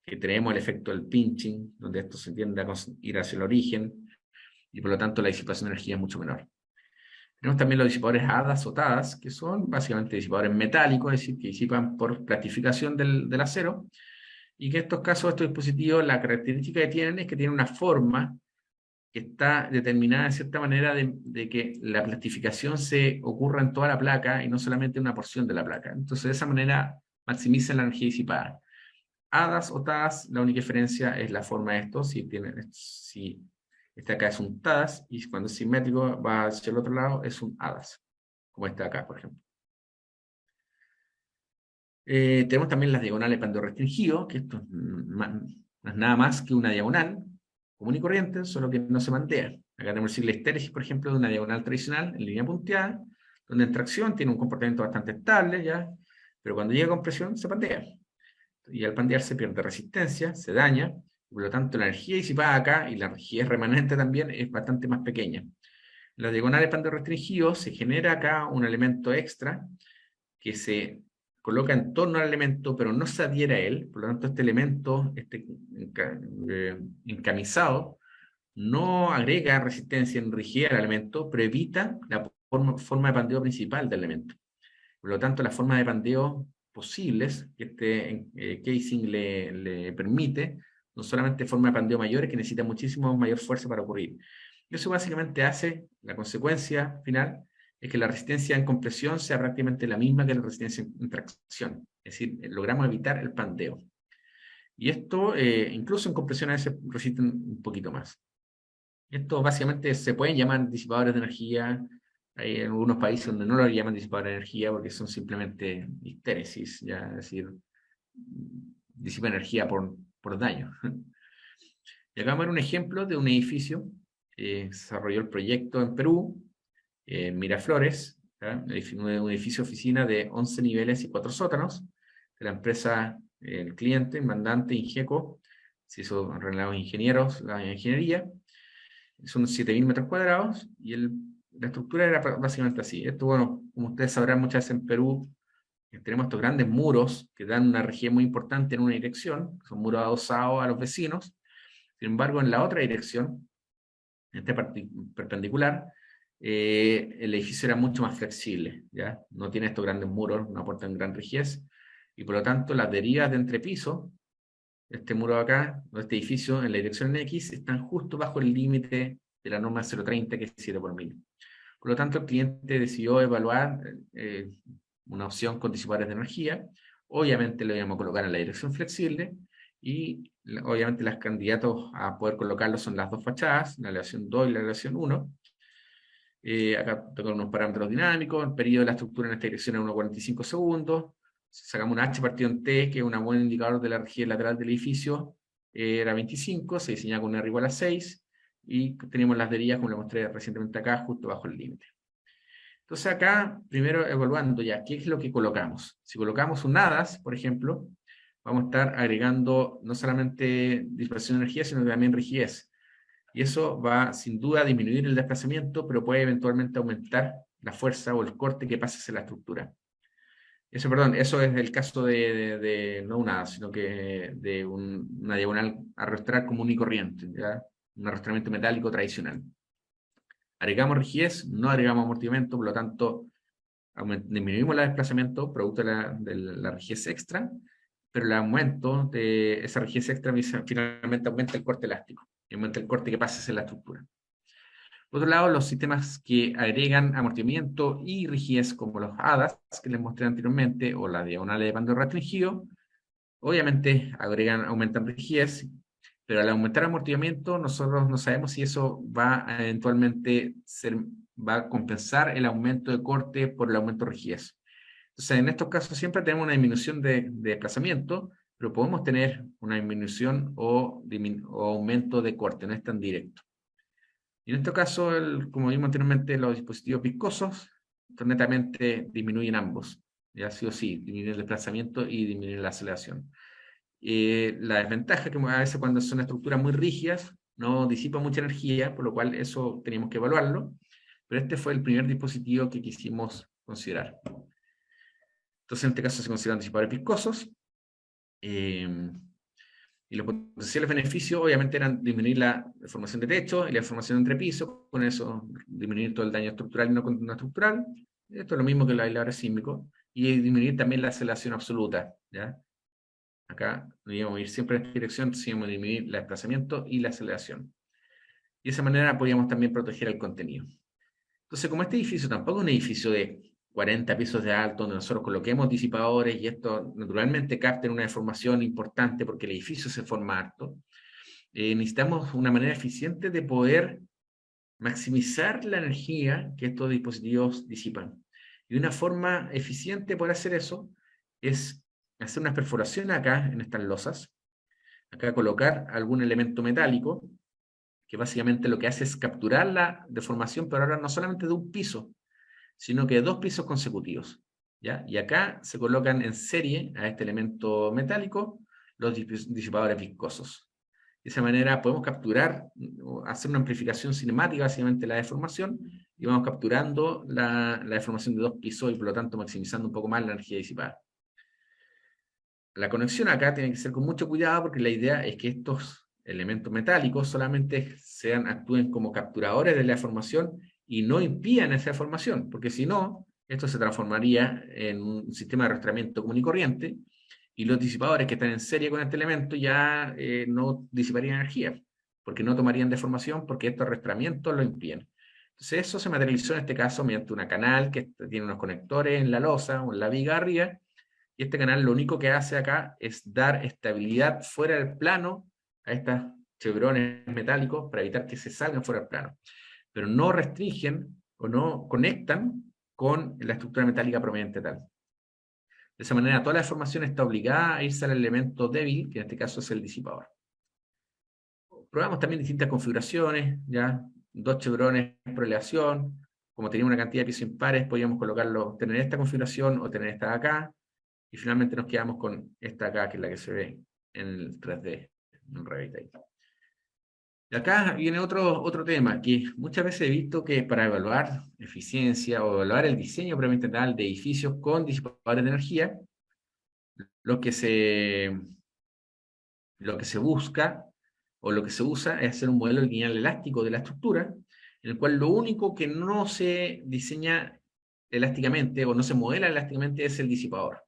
Speaker 2: que tenemos el efecto del pinching, donde esto se tiende a ir hacia el origen, y por lo tanto la disipación de energía es mucho menor. Tenemos también los disipadores HADAS o TADAS, que son básicamente disipadores metálicos, es decir, que disipan por plastificación del acero, y que en estos casos, estos dispositivos, la característica que tienen es que tienen una forma que está determinada de cierta manera de que la plastificación se ocurra en toda la placa y no solamente en una porción de la placa. Entonces, de esa manera maximizan la energía disipada. HADAS o TADAS, la única diferencia es la forma de esto. Si este acá es un TADAS, y cuando es simétrico va hacia el otro lado, es un HADAS, como este acá, por ejemplo. Tenemos también las diagonales pandeo restringido, que esto no es nada más que una diagonal común y corriente, solo que no se mantea. Acá tenemos el ciclo de histéresis, por ejemplo, de una diagonal tradicional en línea punteada, donde en tracción tiene un comportamiento bastante estable, ¿ya? Pero cuando llega a compresión se pandea. Y al pandearse pierde resistencia, se daña, y por lo tanto la energía disipada acá y la energía remanente también es bastante más pequeña. En las diagonales pandeo restringidos se genera acá un elemento extra que se coloca en torno al elemento, pero no se adhiere a él. Por lo tanto, este elemento, encamisado, no agrega resistencia en rigidez al elemento, pero evita la forma de pandeo principal del elemento. Por lo tanto, las formas de pandeo posibles que este casing le permite, no solamente forma de pandeo mayores que necesitan muchísimo mayor fuerza para ocurrir. Eso básicamente hace, la consecuencia final, es que la resistencia en compresión sea prácticamente la misma que la resistencia en tracción. Es decir, logramos evitar el pandeo. Y esto, incluso en compresión a veces resisten un poquito más. Esto básicamente se pueden llamar disipadores de energía. Hay algunos países donde no lo llaman disipadores de energía porque son simplemente histéresis, ya, es decir, disipa energía por daño. Y acá vamos a ver un ejemplo de un edificio. Se desarrolló el proyecto en Perú, en Miraflores, un edificio oficina de 11 niveles y 4 sótanos, de la empresa, el cliente, el mandante, Ingeco, se hizo relados ingenieros, la ingeniería, son 7.000 metros cuadrados, y la estructura era básicamente así. Esto, bueno, como ustedes sabrán, muchas veces en Perú tenemos estos grandes muros que dan una rigidez muy importante en una dirección, son muros adosados a los vecinos. Sin embargo, en la otra dirección, en este perpendicular, el edificio era mucho más flexible, ¿ya? No tiene estos grandes muros, no aportan gran rigidez, y por lo tanto las derivas de entrepiso, este muro acá, o este edificio en la dirección X, están justo bajo el límite de la norma 030, que es 7 por 1000. Por lo tanto, el cliente decidió evaluar una opción con disipadores de energía. Obviamente lo íbamos a colocar en la dirección flexible, y obviamente los candidatos a poder colocarlo son las dos fachadas, la elevación 2 y la elevación 1. Acá tengo unos parámetros dinámicos, el periodo de la estructura en esta dirección es 1,45 segundos, sacamos un H partido en T, que es un buen indicador de la rigidez lateral del edificio, era 25, se diseñaba con un R igual a 6, y teníamos las derivas, como le mostré recientemente acá, justo bajo el límite. Entonces acá, primero evaluando ya, ¿qué es lo que colocamos? Si colocamos un HADAS, por ejemplo, vamos a estar agregando no solamente dispersión de energía, sino también rigidez. Y eso va sin duda a disminuir el desplazamiento, pero puede eventualmente aumentar la fuerza o el corte que pasa hacia la estructura. Eso, perdón, eso es el caso de no un HADAS, sino que de una diagonal arrastrar común y corriente, ¿ya? Un arrastramiento metálico tradicional. Agregamos rigidez, no agregamos amortiguamiento, por lo tanto disminuimos el desplazamiento producto de la rigidez extra, pero el aumento de esa rigidez extra finalmente aumenta el corte elástico, y aumenta el corte que pasa hacia la estructura. Por otro lado, los sistemas que agregan amortiguamiento y rigidez, como los HADAS que les mostré anteriormente, o la diagonal de bando restringido, obviamente aumentan rigidez, pero al aumentar amortiguamiento, nosotros no sabemos si eso va a eventualmente va a compensar el aumento de corte por el aumento de rigidez. Entonces, en estos casos siempre tenemos una disminución de desplazamiento, pero podemos tener una disminución o aumento de corte, no es tan directo. Y en este caso, como vimos anteriormente, los dispositivos viscosos netamente disminuyen ambos, ya sí o sí, disminuyen el desplazamiento y disminuyen la aceleración. La desventaja es que a veces cuando son estructuras muy rígidas no disipa mucha energía, por lo cual eso teníamos que evaluarlo, pero este fue el primer dispositivo que quisimos considerar. Entonces en este caso se consideran disipadores viscosos, y los potenciales beneficios obviamente eran disminuir la deformación de techo y la deformación entre pisos, con eso disminuir todo el daño estructural y no estructural. Esto es lo mismo que los aisladores sísmicos, y disminuir también la aceleración absoluta, ¿ya? Acá no íbamos a ir siempre en esta dirección, íbamos a disminuir el desplazamiento y la aceleración. Y de esa manera podíamos también proteger el contenido. Entonces, como este edificio tampoco es un edificio de 40 pisos de alto, donde nosotros coloquemos disipadores y esto naturalmente capta una deformación importante porque el edificio se forma harto, necesitamos una manera eficiente de poder maximizar la energía que estos dispositivos disipan. Y una forma eficiente para hacer eso es hacer unas perforaciones acá en estas losas, acá colocar algún elemento metálico, que básicamente lo que hace es capturar la deformación, pero ahora no solamente de un piso, sino que de 2 pisos consecutivos, ¿ya? Y acá se colocan en serie a este elemento metálico los disipadores viscosos. De esa manera podemos capturar, hacer una amplificación cinemática básicamente de la deformación, y vamos capturando la deformación de 2 pisos y por lo tanto maximizando un poco más la energía disipada. La conexión acá tiene que ser con mucho cuidado porque la idea es que estos elementos metálicos solamente actúen como capturadores de la deformación y no impidan esa deformación, porque si no, esto se transformaría en un sistema de arrastramiento común y corriente, y los disipadores que están en serie con este elemento ya no disiparían energía, porque no tomarían deformación, porque estos arrastramientos lo impiden. Entonces eso se materializó en este caso mediante una canal que tiene unos conectores en la losa o en la viga arriba, y este canal lo único que hace acá es dar estabilidad fuera del plano a estos chevrones metálicos para evitar que se salgan fuera del plano, pero no restringen o no conectan con la estructura metálica propiamente tal. De esa manera, toda la deformación está obligada a irse al elemento débil, que en este caso es el disipador. Probamos también distintas configuraciones, ya, 2 chevrones por elevación. Como teníamos una cantidad de pisos impares, podíamos colocarlo, tener esta configuración o tener esta de acá, y finalmente nos quedamos con esta acá, que es la que se ve en el 3D, en Revit ahí. Y acá viene otro tema, que muchas veces he visto que para evaluar eficiencia o evaluar el diseño propiamente tal de edificios con disipadores de energía, lo que se busca o lo que se usa es hacer un modelo lineal elástico de la estructura, en el cual lo único que no se diseña elásticamente o no se modela elásticamente es el disipador.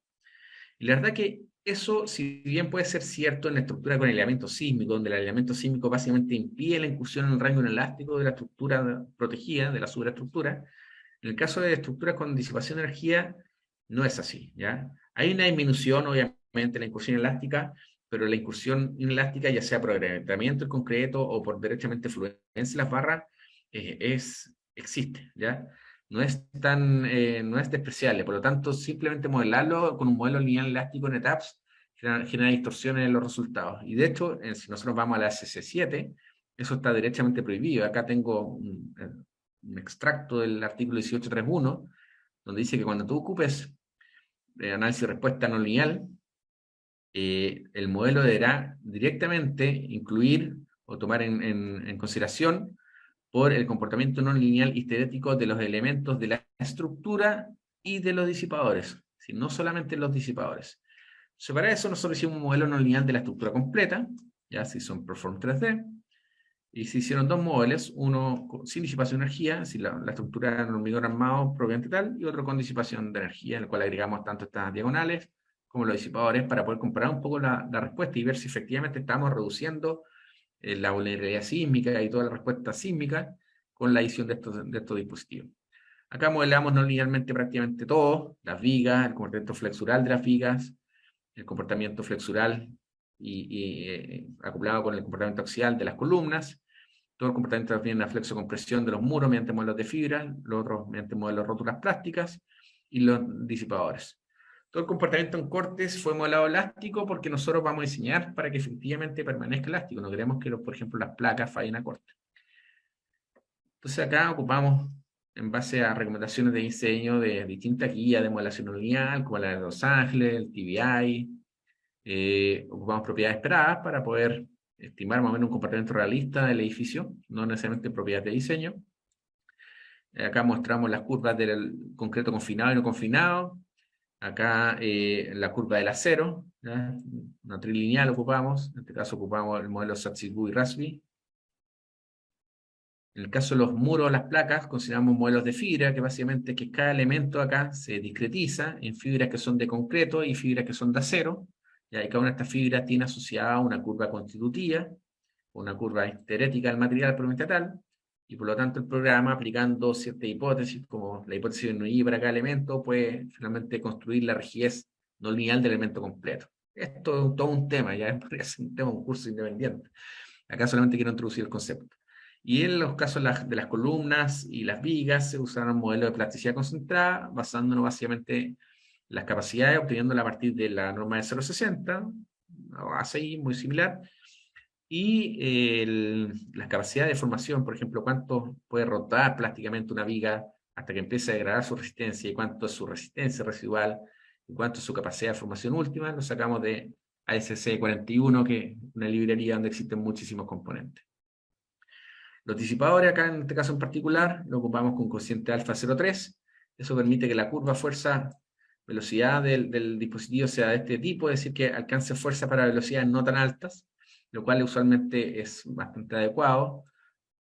Speaker 2: Y la verdad que eso, si bien puede ser cierto en la estructura con aislamiento sísmico, donde el aislamiento sísmico básicamente impide la incursión en el rango inelástico de la estructura protegida, de la superestructura, en el caso de estructuras con disipación de energía, no es así, ¿ya? Hay una disminución, obviamente, en la incursión elástica, pero la incursión inelástica, ya sea por agregamiento en concreto o por derechamente fluencia en las barras, existe, ¿ya? No es despreciable, por lo tanto, simplemente modelarlo con un modelo lineal elástico en etapas genera distorsiones en los resultados. Y de hecho, si nosotros vamos a la SC7, eso está derechamente prohibido. Acá tengo un extracto del artículo 1831, donde dice que cuando tú ocupes análisis de respuesta no lineal, el modelo deberá directamente incluir o tomar en consideración por el comportamiento no lineal histerético de los elementos de la estructura y de los disipadores, no solamente los disipadores. Entonces, para eso nosotros hicimos un modelo no lineal de la estructura completa, ya se hizo en Perform 3D, y se hicieron 2 modelos, uno sin disipación de energía, es decir, la estructura en hormigón armado propiamente tal, y otro con disipación de energía, en el cual agregamos tanto estas diagonales como los disipadores para poder comparar un poco la respuesta y ver si efectivamente estamos reduciendo la vulnerabilidad sísmica y toda la respuesta sísmica con la adición de estos dispositivos. Acá modelamos no linealmente prácticamente todo, las vigas, el comportamiento flexural de las vigas, el comportamiento flexural acoplado con el comportamiento axial de las columnas, todo el comportamiento también la flexocompresión de los muros mediante modelos de fibra, los otros mediante modelos de rótulas plásticas y los disipadores. Todo el comportamiento en cortes fue modelado elástico porque nosotros vamos a diseñar para que efectivamente permanezca elástico. No queremos que, por ejemplo, las placas fallen a corte. Entonces acá ocupamos, en base a recomendaciones de diseño de distintas guías de modelación lineal, como la de Los Ángeles, el TBI, ocupamos propiedades esperadas para poder estimar más o menos un comportamiento realista del edificio, no necesariamente propiedades de diseño. Acá mostramos las curvas del concreto confinado y no confinado. Acá la curva del acero, ¿ya? Una trilineal ocupamos, en este caso ocupamos el modelo Satsy-Gu y Raspberry. En el caso de los muros, las placas, consideramos modelos de fibra, que básicamente es que cada elemento acá se discretiza en fibras que son de concreto y fibras que son de acero, y cada una de estas fibras tiene asociada una curva constitutiva, una curva histerética del material propiamente tal, y por lo tanto el programa, aplicando ciertas hipótesis, como la hipótesis de NUI para cada elemento, puede finalmente construir la rigidez no lineal del elemento completo. Esto es todo un tema, ya es un tema, un curso independiente. Acá solamente quiero introducir el concepto. Y en los casos de las columnas y las vigas se usaron modelos de plasticidad concentrada, basándonos básicamente en las capacidades, obteniéndola a partir de la norma de 0,60, así, muy similar, y las capacidades de formación, por ejemplo, cuánto puede rotar plásticamente una viga hasta que empiece a degradar su resistencia, y cuánto es su resistencia residual, y cuánto es su capacidad de formación última, lo sacamos de ASC 41, que es una librería donde existen muchísimos componentes. Los disipadores, acá en este caso en particular, lo ocupamos con cociente alfa 0,3. Eso permite que la curva fuerza-velocidad del dispositivo sea de este tipo, es decir, que alcance fuerza para velocidades no tan altas, lo cual usualmente es bastante adecuado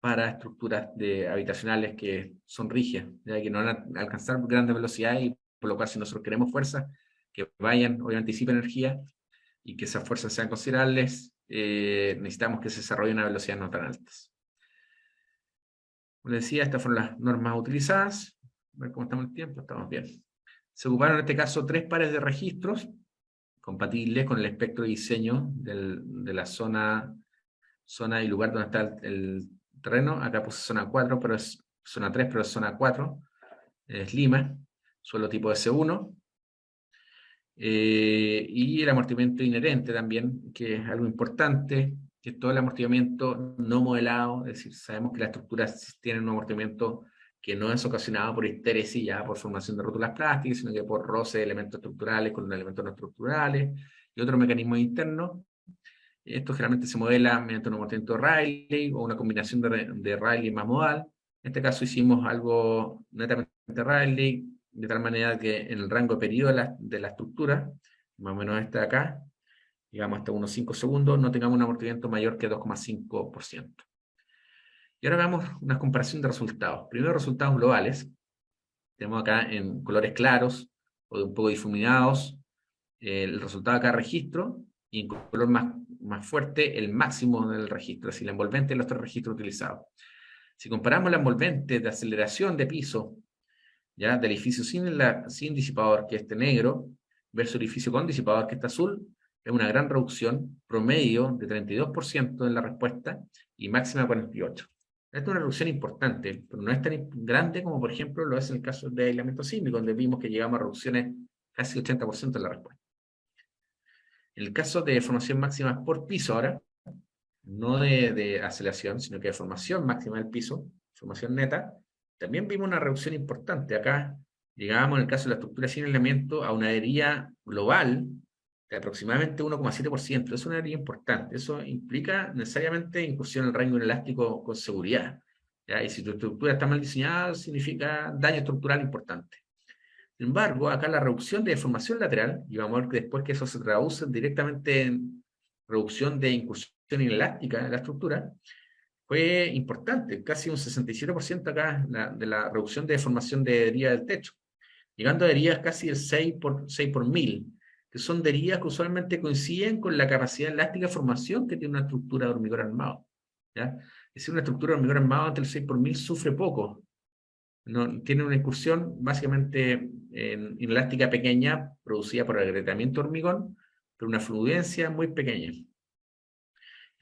Speaker 2: para estructuras habitacionales que son rígidas, ya que no van a alcanzar grandes velocidades, y por lo cual si nosotros queremos fuerza, que vayan, obviamente disipen energía, y que esas fuerzas sean considerables, necesitamos que se desarrollen a velocidades no tan altas. Como les decía, estas fueron las normas utilizadas. A ver cómo estamos en el tiempo, estamos bien. Se ocuparon en este caso 3 pares de registros compatibles con el espectro de diseño de la zona y lugar donde está el terreno. Acá puse zona 4, pero es zona 3, pero es zona 4. Es Lima, suelo tipo S1. Y el amortiguamiento inherente también, que es algo importante, que es todo el amortiguamiento no modelado, es decir, sabemos que las estructuras tienen un amortiguamiento que no es ocasionado por histéresis, ya por formación de rótulas plásticas, sino que por roce de elementos estructurales con elementos no estructurales y otros mecanismos internos. Esto generalmente se modela mediante un amortiguamiento Rayleigh o una combinación de Rayleigh más modal. En este caso hicimos algo netamente Rayleigh, de tal manera que en el rango de periodo de la estructura, más o menos este de acá, digamos hasta unos 5 segundos, no tengamos un amortiguamiento mayor que 2,5%. Y ahora veamos una comparación de resultados. Primero, resultados globales. Tenemos acá en colores claros o de un poco difuminados el resultado de cada registro, y en color más fuerte el máximo del registro, es decir, la envolvente de los 3 registros utilizados. Si comparamos la envolvente de aceleración de piso, ¿ya?, del edificio sin disipador, que es este negro, versus el edificio con disipador, que está azul, es una gran reducción, promedio de 32% en la respuesta y máxima 48%. Esta es una reducción importante, pero no es tan grande como, por ejemplo, lo es en el caso de aislamiento sísmico, donde vimos que llegamos a reducciones casi 80% en la respuesta. En el caso de deformación máxima por piso ahora, no de aceleración, sino que de formación máxima del piso, formación neta, también vimos una reducción importante. Acá llegábamos, en el caso de la estructura sin aislamiento, a una adhería global de aproximadamente 1,7%. Eso es una adhería importante. Eso implica necesariamente incursión en el rango inelástico con seguridad, ¿ya? Y si tu estructura está mal diseñada, significa daño estructural importante. Sin embargo, acá la reducción de deformación lateral, y vamos a ver que después que eso se traduce directamente en reducción de incursión inelástica en la estructura, fue importante, casi un 67% acá de la reducción de deformación de herida del techo, llegando a heridas casi el 6 por 1000, que son heridas que usualmente coinciden con la capacidad elástica de formación que tiene una estructura de hormigón armado, ¿ya? Es decir, una estructura de hormigón armado entre el 6 por 1000 sufre poco. No, tiene una incursión básicamente inelástica pequeña, producida por el agrietamiento de hormigón, pero una fluencia muy pequeña.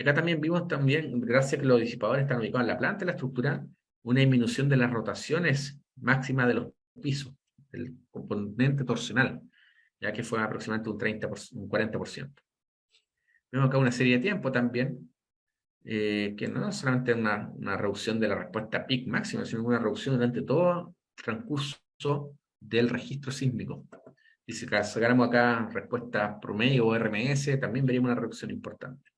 Speaker 2: Acá también vimos, gracias a que los disipadores están ubicados en la planta de la estructura, una disminución de las rotaciones máximas de los pisos, del componente torsional, ya que fue aproximadamente un 40%. Vemos acá una serie de tiempo también, que no es solamente una reducción de la respuesta peak máxima, sino una reducción durante todo el transcurso del registro sísmico. Y si sacáramos acá respuesta promedio o RMS, también veríamos una reducción importante.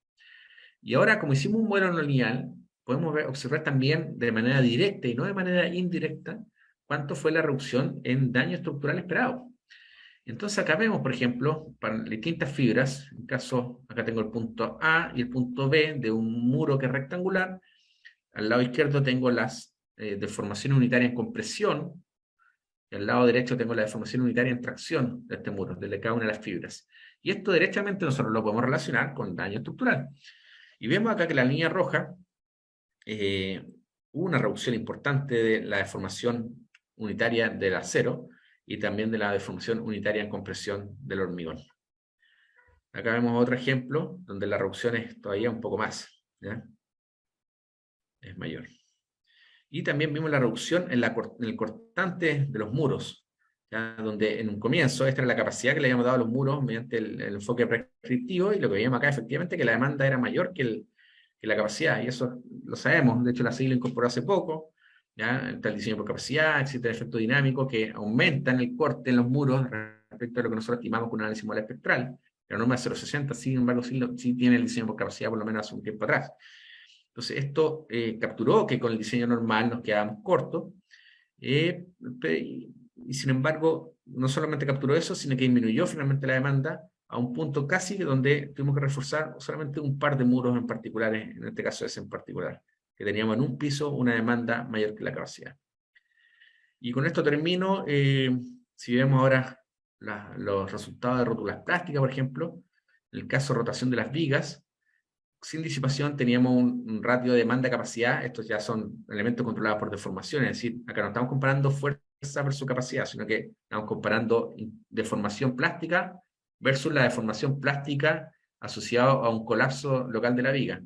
Speaker 2: Y ahora, como hicimos un modelo no lineal, podemos observar también de manera directa y no de manera indirecta cuánto fue la reducción en daño estructural esperado. Entonces acá vemos, por ejemplo, para distintas fibras, en caso, acá tengo el punto A y el punto B de un muro que es rectangular. Al lado izquierdo tengo las deformaciones unitarias en compresión, y al lado derecho tengo la deformación unitaria en tracción de este muro, de cada una de las fibras. Y esto derechamente nosotros lo podemos relacionar con daño estructural. Y vemos acá que la línea roja, hubo una reducción importante de la deformación unitaria del acero, y también de la deformación unitaria en compresión del hormigón. Acá vemos otro ejemplo donde la reducción es todavía un poco más, ¿ya? Es mayor. Y también vimos la reducción en el cortante de los muros, ¿ya? Donde en un comienzo esta era la capacidad que le habíamos dado a los muros mediante el enfoque prescriptivo, y lo que veíamos acá efectivamente que la demanda era mayor que la capacidad, y eso lo sabemos. De hecho la SIG lo incorporó hace poco. ¿Ya? Está el diseño por capacidad, existe el efecto dinámico que aumenta en el corte en los muros respecto a lo que nosotros estimamos con un análisis modal espectral. La norma 060, sin embargo, sí tiene el diseño por capacidad, por lo menos hace un tiempo atrás. Entonces, esto capturó que con el diseño normal nos quedábamos cortos, y sin embargo, no solamente capturó eso, sino que disminuyó finalmente la demanda a un punto casi donde tuvimos que reforzar solamente un par de muros en particular, en este caso ese en particular, que teníamos en un piso una demanda mayor que la capacidad. Y con esto termino. Si vemos ahora los resultados de rótulas plásticas, por ejemplo, en el caso de rotación de las vigas, sin disipación teníamos un ratio de demanda-capacidad. Estos ya son elementos controlados por deformación, es decir, acá no estamos comparando fuerza versus capacidad, sino que estamos comparando deformación plástica versus la deformación plástica asociada a un colapso local de la viga.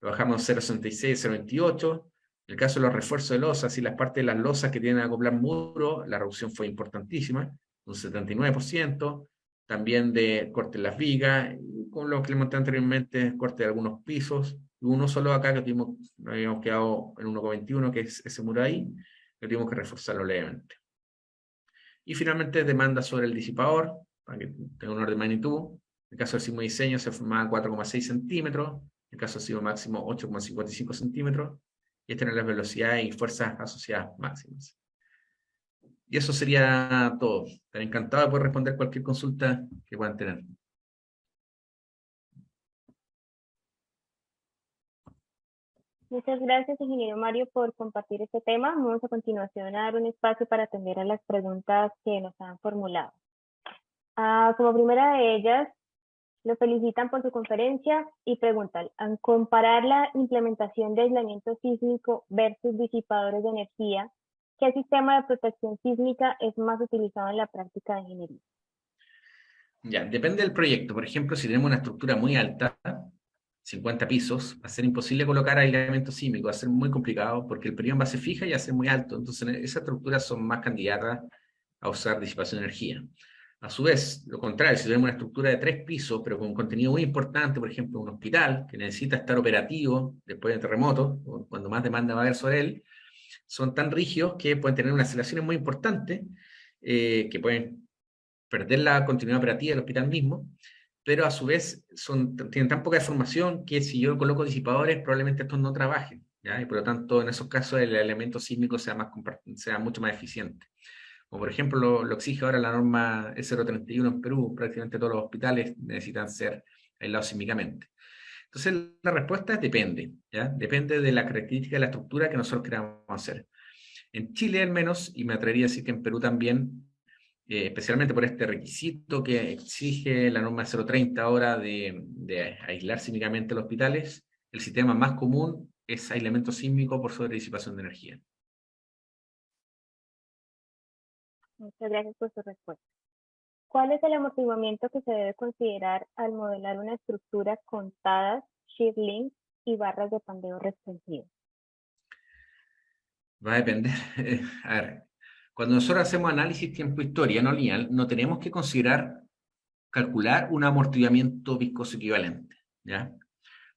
Speaker 2: Lo bajamos 0,66, 0,28. En el caso de los refuerzos de losas y las partes de las losas que tienen a acoplar muro, la reducción fue importantísima, un 79%. También de corte en las vigas, con lo que le monté anteriormente, corte de algunos pisos, y uno solo acá que tuvimos, nos habíamos quedado en 1,21, que es ese muro ahí, que tuvimos que reforzarlo levemente. Y finalmente demanda sobre el disipador, para que tenga un orden de magnitud. En el caso del sismo diseño se formaba 4,6 centímetros, en el caso del sismo máximo 8,55 centímetros, y estas eran las velocidades y fuerzas asociadas máximas. Y eso sería todo. Estaré encantado de poder responder cualquier consulta que puedan tener.
Speaker 1: Muchas gracias, ingeniero Mario, por compartir este tema. Vamos a continuación a dar un espacio para atender a las preguntas que nos han formulado. Como primera de ellas, lo felicitan por su conferencia y preguntan, al comparar la implementación de aislamiento sísmico versus disipadores de energía, ¿qué sistema de protección sísmica es más utilizado en la práctica de ingeniería?
Speaker 2: Ya, depende del proyecto. Por ejemplo, si tenemos una estructura muy alta, 50 pisos, va a ser imposible colocar aislamiento sísmico, va a ser muy complicado porque el periodo en base fija ya va a ser muy alto. Entonces, esas estructuras son más candidatas a usar disipación de energía. A su vez, lo contrario, si tenemos una estructura de 3 pisos, pero con un contenido muy importante, por ejemplo, un hospital que necesita estar operativo después de terremoto, o cuando más demanda va a haber sobre él, son tan rígidos que pueden tener unas aceleraciones muy importantes, que pueden perder la continuidad operativa del hospital mismo, pero a su vez tienen tan poca deformación que si yo coloco disipadores, probablemente estos no trabajen, ¿ya? Y por lo tanto, en esos casos, el elemento sísmico sea mucho más eficiente. Como por ejemplo lo exige ahora la norma E031 en Perú, prácticamente todos los hospitales necesitan ser aislados sísmicamente. Entonces, la respuesta es depende, ¿ya? Depende de la característica de la estructura que nosotros queramos hacer. En Chile al menos, y me atrevería a decir que en Perú también, especialmente por este requisito que exige la norma 030 ahora de aislar sísmicamente los hospitales, el sistema más común es aislamiento sísmico por sobredisipación de energía.
Speaker 1: Muchas gracias por su respuesta. ¿Cuál es el amortiguamiento que se debe considerar al modelar una estructura con tadas, shear links y barras de pandeo restringido?
Speaker 2: Va a depender. A ver, cuando nosotros hacemos análisis tiempo-historia no lineal, no tenemos que calcular un amortiguamiento viscoso equivalente, ¿ya?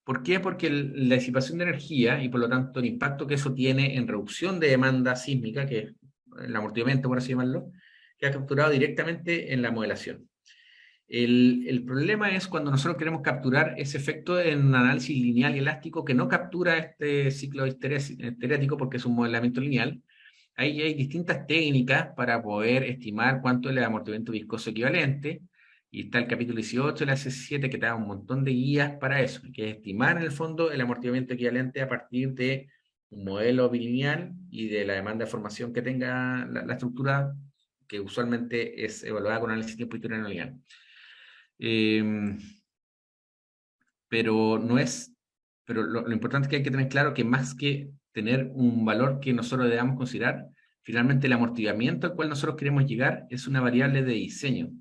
Speaker 2: ¿Por qué? Porque la disipación de energía y por lo tanto el impacto que eso tiene en reducción de demanda sísmica, que es el amortiguamiento, por así llamarlo, queda capturado directamente en la modelación. El problema es cuando nosotros queremos capturar ese efecto en un análisis lineal y elástico que no captura este ciclo histerético porque es un modelamiento lineal. Ahí hay distintas técnicas para poder estimar cuánto es el amortiguamiento viscoso equivalente. Y está el capítulo 18 de la C7 que te da un montón de guías para eso, que es estimar en el fondo el amortiguamiento equivalente a partir de un modelo bilineal y de la demanda de formación que tenga la estructura, que usualmente es evaluada con análisis tiempo historia no lineal. Pero no es, pero lo importante es que hay que tener claro que más que tener un valor que nosotros debamos considerar, finalmente el amortiguamiento al cual nosotros queremos llegar es una variable de diseño.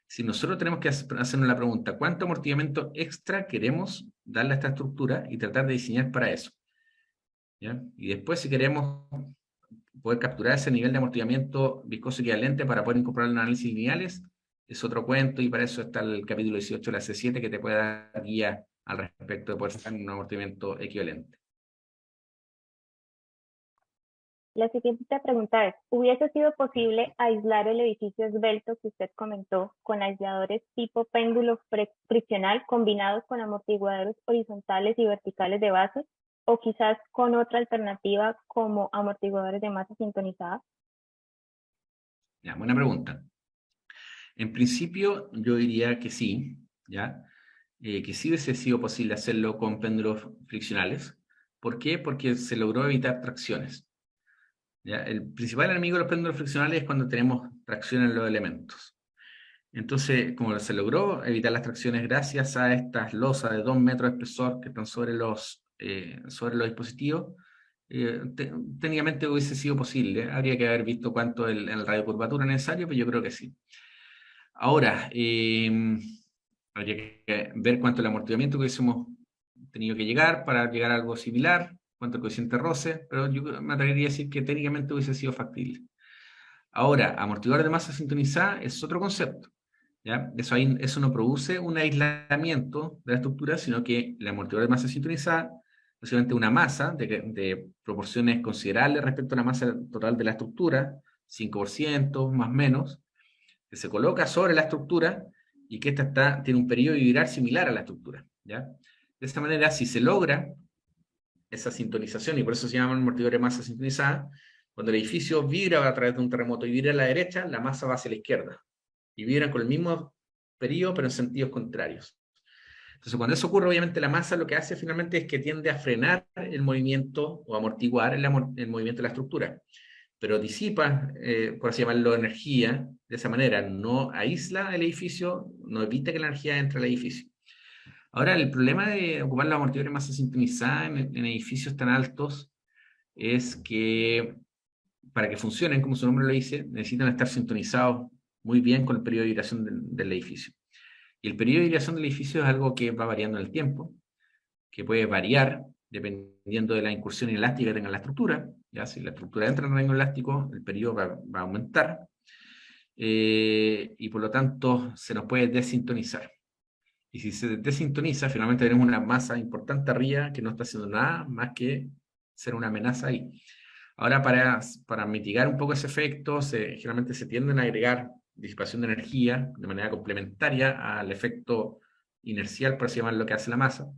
Speaker 2: Si nosotros tenemos que hacernos la pregunta, ¿cuánto amortiguamiento extra queremos darle a esta estructura y tratar de diseñar para eso? ¿Ya? Y después si queremos poder capturar ese nivel de amortiguamiento viscoso equivalente para poder incorporar en análisis lineales, es otro cuento y para eso está el capítulo 18 de la C7 que te puede dar guía al respecto de poder sacar un amortiguamiento equivalente.
Speaker 1: La siguiente pregunta es, ¿hubiese sido posible aislar el edificio esbelto que usted comentó con aisladores tipo péndulo friccional combinados con amortiguadores horizontales y verticales de base? ¿O quizás con otra alternativa como amortiguadores de masa sintonizada?
Speaker 2: Ya, buena pregunta. En principio yo diría que sí, ¿ya? Que sí hubiese sido posible hacerlo con péndulos friccionales. ¿Por qué? Porque se logró evitar tracciones. ¿Ya? El principal enemigo de los péndulos friccionales es cuando tenemos tracción en los elementos. Entonces, como se logró evitar las tracciones gracias a estas losas de 2 metros de espesor que están sobre los dispositivos, técnicamente hubiese sido posible. Habría que haber visto cuánto el radio de curvatura necesario, pero yo creo que sí. Ahora, habría que ver cuánto el amortiguamiento que hubiésemos tenido que llegar para llegar a algo similar, cuánto el coeficiente roce, pero yo me atrevería a decir que técnicamente hubiese sido factible. Ahora, amortiguador de masa sintonizada es otro concepto. ¿Ya? Eso no produce un aislamiento de la estructura, sino que el amortiguador de masa sintonizada es básicamente una masa de proporciones considerables respecto a la masa total de la estructura, 5% más o menos, que se coloca sobre la estructura y que esta tiene un periodo vibrar similar a la estructura. ¿Ya? De esta manera, si se logra esa sintonización, y por eso se llama amortiguador de masa sintonizada, cuando el edificio vibra a través de un terremoto y vibra a la derecha, la masa va hacia la izquierda. Y vibran con el mismo periodo, pero en sentidos contrarios. Entonces, cuando eso ocurre, obviamente la masa lo que hace finalmente es que tiende a frenar el movimiento o amortiguar el movimiento de la estructura. Pero disipa, por así llamarlo, energía de esa manera. No aísla el edificio, no evita que la energía entre al edificio. Ahora, el problema de ocupar los amortiguadores de masa sintonizada en edificios tan altos es que para que funcionen, como su nombre lo dice, necesitan estar sintonizados muy bien con el periodo de vibración del edificio. Y el periodo de vibración del edificio es algo que va variando en el tiempo, que puede variar dependiendo de la incursión elástica que tenga la estructura. ¿Ya? Si la estructura entra en el rango elástico, el periodo va a aumentar, y por lo tanto se nos puede desintonizar. Y si se desintoniza, finalmente tenemos una masa importante arriba que no está haciendo nada más que ser una amenaza ahí. Ahora, para mitigar un poco ese efecto, generalmente se tienden a agregar disipación de energía de manera complementaria al efecto inercial, por así llamarlo, que hace la masa.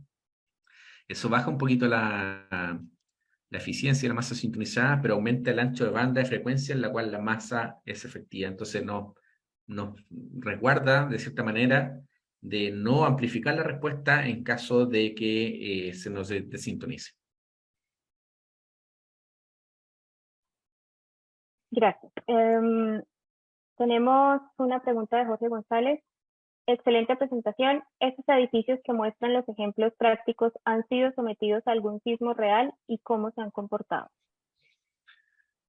Speaker 2: Eso baja un poquito la eficiencia de la masa sintonizada, pero aumenta el ancho de banda de frecuencia en la cual la masa es efectiva. Entonces nos resguarda, de cierta manera, de no amplificar la respuesta en caso de que se nos desintonice.
Speaker 1: Gracias. Tenemos una pregunta de Jorge González. Excelente presentación. ¿Estos edificios que muestran los ejemplos prácticos han sido sometidos a algún sismo real y cómo se han comportado?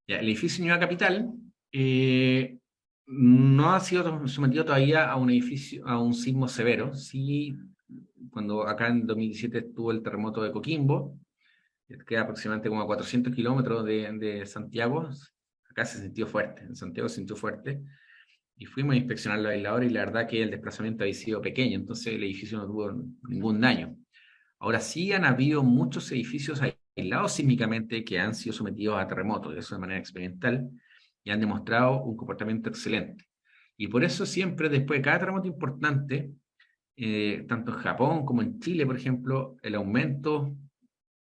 Speaker 2: Ya, el edificio Nueva Capital no ha sido sometido todavía a un sismo severo. Sí, cuando acá en 2017 estuvo el terremoto de Coquimbo, que queda aproximadamente como a 400 kilómetros de Santiago. Acá se sintió fuerte, en Santiago se sintió fuerte, y fuimos a inspeccionar los aisladores y la verdad que el desplazamiento había sido pequeño, entonces el edificio no tuvo ningún daño. Ahora sí han habido muchos edificios aislados sísmicamente que han sido sometidos a terremotos, eso de manera experimental, y han demostrado un comportamiento excelente. Y por eso siempre, después de cada terremoto importante, tanto en Japón como en Chile, por ejemplo, el aumento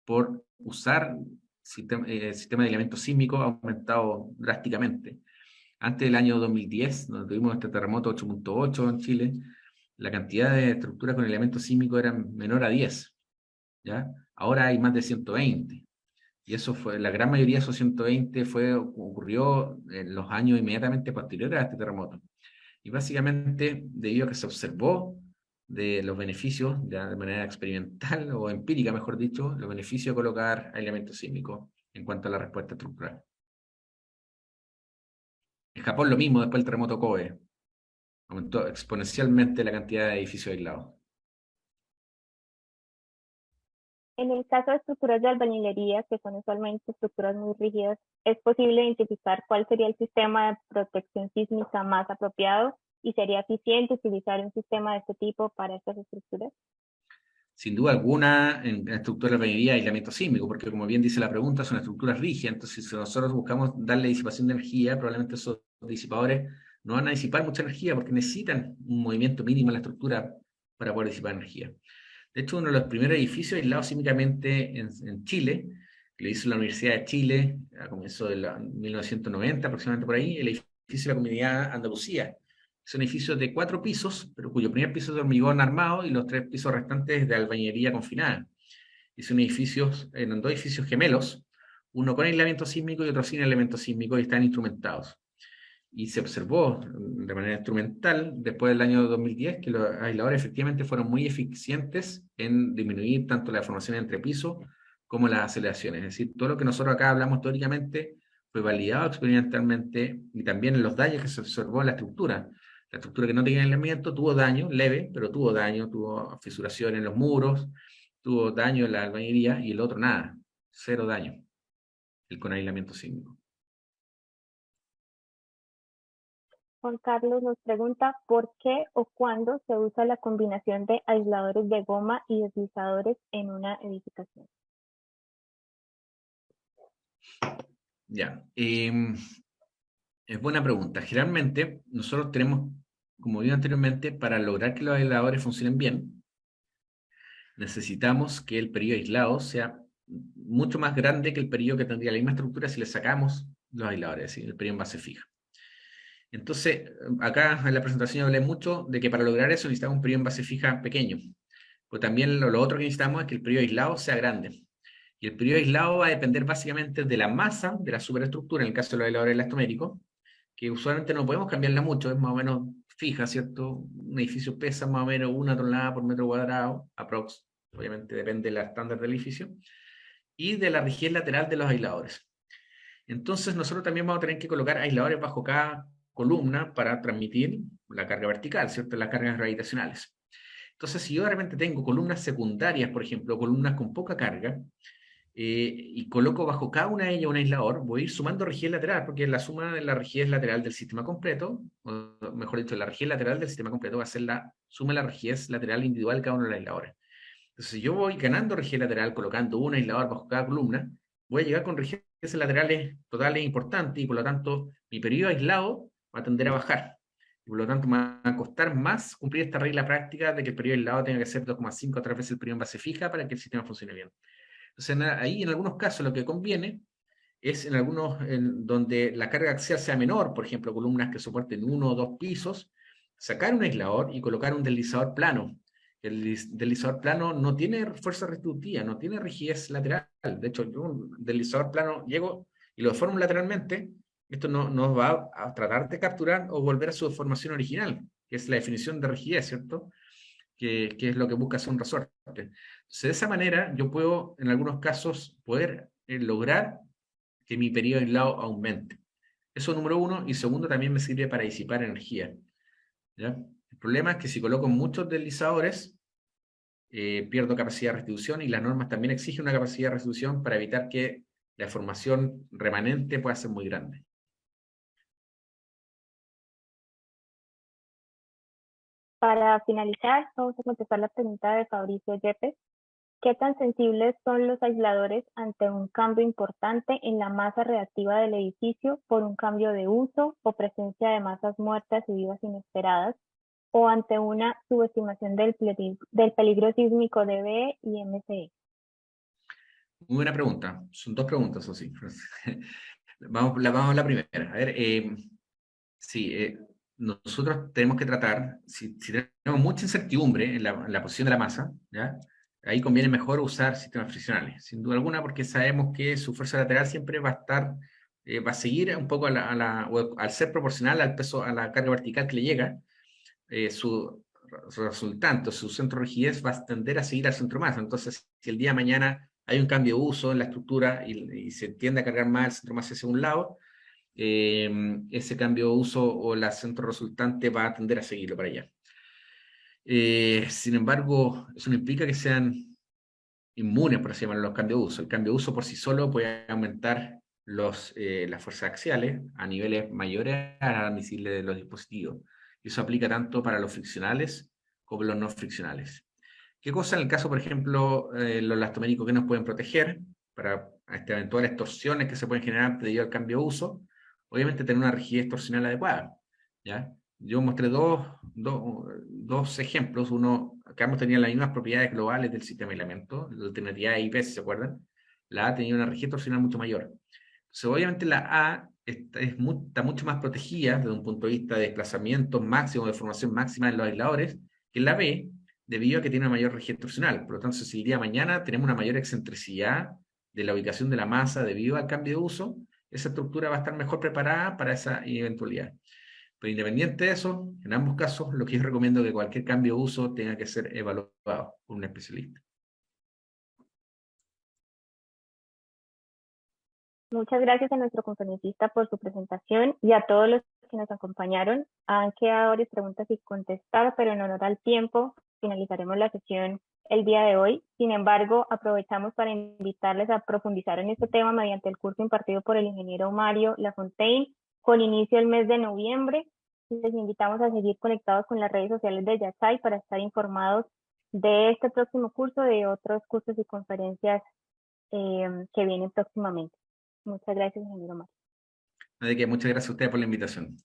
Speaker 2: por usar sistema de aislamiento sísmico ha aumentado drásticamente. Antes del año 2010, donde tuvimos este terremoto 8.8 en Chile, la cantidad de estructuras con elemento sísmico era menor a 10. ¿Ya? Ahora hay más de 120. Y eso fue, la gran mayoría de esos 120 ocurrió en los años inmediatamente posteriores a este terremoto. Y básicamente, debido a que se observó de los beneficios, ya de manera experimental o empírica, mejor dicho, los beneficios de colocar aislamiento sísmico en cuanto a la respuesta estructural. En Japón lo mismo, después del terremoto Kobe. Aumentó exponencialmente la cantidad de edificios aislados.
Speaker 1: En el caso de estructuras de albañilería, que son usualmente estructuras muy rígidas, ¿es posible identificar cuál sería el sistema de protección sísmica más apropiado y sería eficiente utilizar un sistema de este tipo para estas estructuras?
Speaker 2: Sin duda alguna, en estructuras de albañilería, aislamiento sísmico, porque como bien dice la pregunta, son estructuras rígidas, entonces si nosotros buscamos darle disipación de energía, probablemente esos disipadores no van a disipar mucha energía porque necesitan un movimiento mínimo en la estructura para poder disipar energía. De hecho, uno de los primeros edificios aislados sísmicamente en Chile, que lo hizo la Universidad de Chile a comienzos de 1990 aproximadamente por ahí, el edificio de la Comunidad Andalucía. Son edificios de 4 pisos, pero cuyo primer piso es de hormigón armado y los 3 pisos restantes de albañilería confinada. Y son edificios, eran 2 edificios gemelos, uno con aislamiento sísmico y otro sin aislamiento sísmico, y están instrumentados. y se observó de manera instrumental después del año 2010 que los aisladores efectivamente fueron muy eficientes en disminuir tanto la deformación entre pisos como las aceleraciones. Es decir, todo lo que nosotros acá hablamos teóricamente fue validado experimentalmente y también en los daños que se observó en la estructura. La estructura que no tenía aislamiento tuvo daño leve, pero tuvo daño, tuvo fisuración en los muros, tuvo daño en la albañilería y el otro nada, cero daño, el con aislamiento sísmico.
Speaker 1: Juan Carlos nos pregunta por qué o cuándo se usa la combinación de aisladores de goma y deslizadores en una edificación.
Speaker 2: Ya, es buena pregunta. Generalmente nosotros tenemos, como vi anteriormente, para lograr que los aisladores funcionen bien, necesitamos que el periodo aislado sea mucho más grande que el periodo que tendría la misma estructura si le sacamos los aisladores, ¿sí? El periodo en base fija. Entonces, acá en la presentación hablé mucho de que para lograr eso necesitamos un periodo en base fija pequeño. Pero también lo otro que necesitamos es que el periodo aislado sea grande. Y el periodo aislado va a depender básicamente de la masa de la superestructura, en el caso de los aisladores elastoméricos, que usualmente no podemos cambiarla mucho, es más o menos fija, ¿cierto? Un edificio pesa más o menos 1 tonelada por metro cuadrado, aprox, obviamente depende del estándar del edificio, y de la rigidez lateral de los aisladores. Entonces nosotros también vamos a tener que colocar aisladores bajo cada columna para transmitir la carga vertical, ¿cierto? Las cargas gravitacionales. Entonces, si yo de repente tengo columnas secundarias, por ejemplo, columnas con poca carga, y coloco bajo cada una de ellas un aislador, voy a ir sumando rigidez lateral, porque la suma de la rigidez lateral del sistema completo, o mejor dicho, la rigidez lateral del sistema completo va a ser la suma de la rigidez lateral individual de cada uno de los aisladores. Entonces, si yo voy ganando rigidez lateral colocando un aislador bajo cada columna, voy a llegar con rigidez laterales totales importantes y por lo tanto mi periodo aislado va a tender a bajar. Y por lo tanto me va a costar más cumplir esta regla práctica de que el periodo aislado tenga que ser 2,5 a 3 veces el periodo en base fija para que el sistema funcione bien. Entonces, ahí en algunos casos lo que conviene es en algunos donde la carga axial sea menor, por ejemplo, columnas que soporten 1 o 2 pisos, sacar un aislador y colocar un deslizador plano. El deslizador plano no tiene fuerza restitutiva, no tiene rigidez lateral. De hecho, yo un deslizador plano llego y lo deformo lateralmente, esto no va a tratar de capturar o volver a su deformación original, que es la definición de rigidez, ¿cierto? Que es lo que busca hacer un resorte. Entonces, de esa manera, yo puedo, en algunos casos, poder lograr que mi periodo aislado aumente. Eso número uno, y segundo, también me sirve para disipar energía. ¿Ya? El problema es que si coloco muchos deslizadores, pierdo capacidad de restitución, y las normas también exigen una capacidad de restitución para evitar que la formación remanente pueda ser muy grande.
Speaker 1: Para finalizar, vamos a contestar la pregunta de Fabricio Yepes. ¿Qué tan sensibles son los aisladores ante un cambio importante en la masa reactiva del edificio por un cambio de uso o presencia de masas muertas y vivas inesperadas, o ante una subestimación del peligro sísmico de BE y MCE?
Speaker 2: Muy buena pregunta. Son dos preguntas, o sí. Vamos a la primera. A ver, sí, nosotros tenemos que tratar, si tenemos mucha incertidumbre en la posición de la masa, ¿ya? Ahí conviene mejor usar sistemas friccionales, sin duda alguna, porque sabemos que su fuerza lateral siempre va a estar, va a seguir un poco al ser proporcional al peso, a la carga vertical que le llega, su resultante, su centro de rigidez va a tender a seguir al centro masa. Entonces, si el día de mañana hay un cambio de uso en la estructura y se tiende a cargar más el centro masa hacia un lado, ese cambio de uso o la centro resultante va a tender a seguirlo para allá. Sin embargo, eso no implica que sean inmunes, por así llamarlo, los cambios de uso. El cambio de uso por sí solo puede aumentar las fuerzas axiales a niveles mayores a la admisible de los dispositivos. Y eso aplica tanto para los friccionales como los no friccionales. ¿Qué cosa en el caso, por ejemplo, los elastoméricos que nos pueden proteger para eventuales torsiones que se pueden generar debido al cambio de uso? Obviamente tener una rigidez torsional adecuada, ¿ya? Yo mostré dos ejemplos. Uno, acá hemos tenido las mismas propiedades globales del sistema de aislamiento, la alternativa A y B, si se acuerdan. La A tenía una rigidez torsional mucho mayor. Entonces, obviamente la A está mucho más protegida desde un punto de vista de desplazamiento máximo, de formación máxima de los aisladores, que la B, debido a que tiene una mayor rigidez torsional. Por lo tanto, si el día de mañana tenemos una mayor excentricidad de la ubicación de la masa debido al cambio de uso, esa estructura va a estar mejor preparada para esa eventualidad. Pero independiente de eso, en ambos casos, lo que yo recomiendo es que cualquier cambio de uso tenga que ser evaluado por un especialista.
Speaker 1: Muchas gracias a nuestro conferencista por su presentación y a todos los que nos acompañaron. Han quedado varias preguntas sin contestar, pero en honor al tiempo, finalizaremos la sesión el día de hoy. Sin embargo, aprovechamos para invitarles a profundizar en este tema mediante el curso impartido por el ingeniero Mario Lafontaine, con inicio el mes de noviembre. Les invitamos a seguir conectados con las redes sociales de Yachay para estar informados de este próximo curso, de otros cursos y conferencias que vienen próximamente. Muchas gracias, ingeniero Mario.
Speaker 2: Así que muchas gracias a ustedes por la invitación.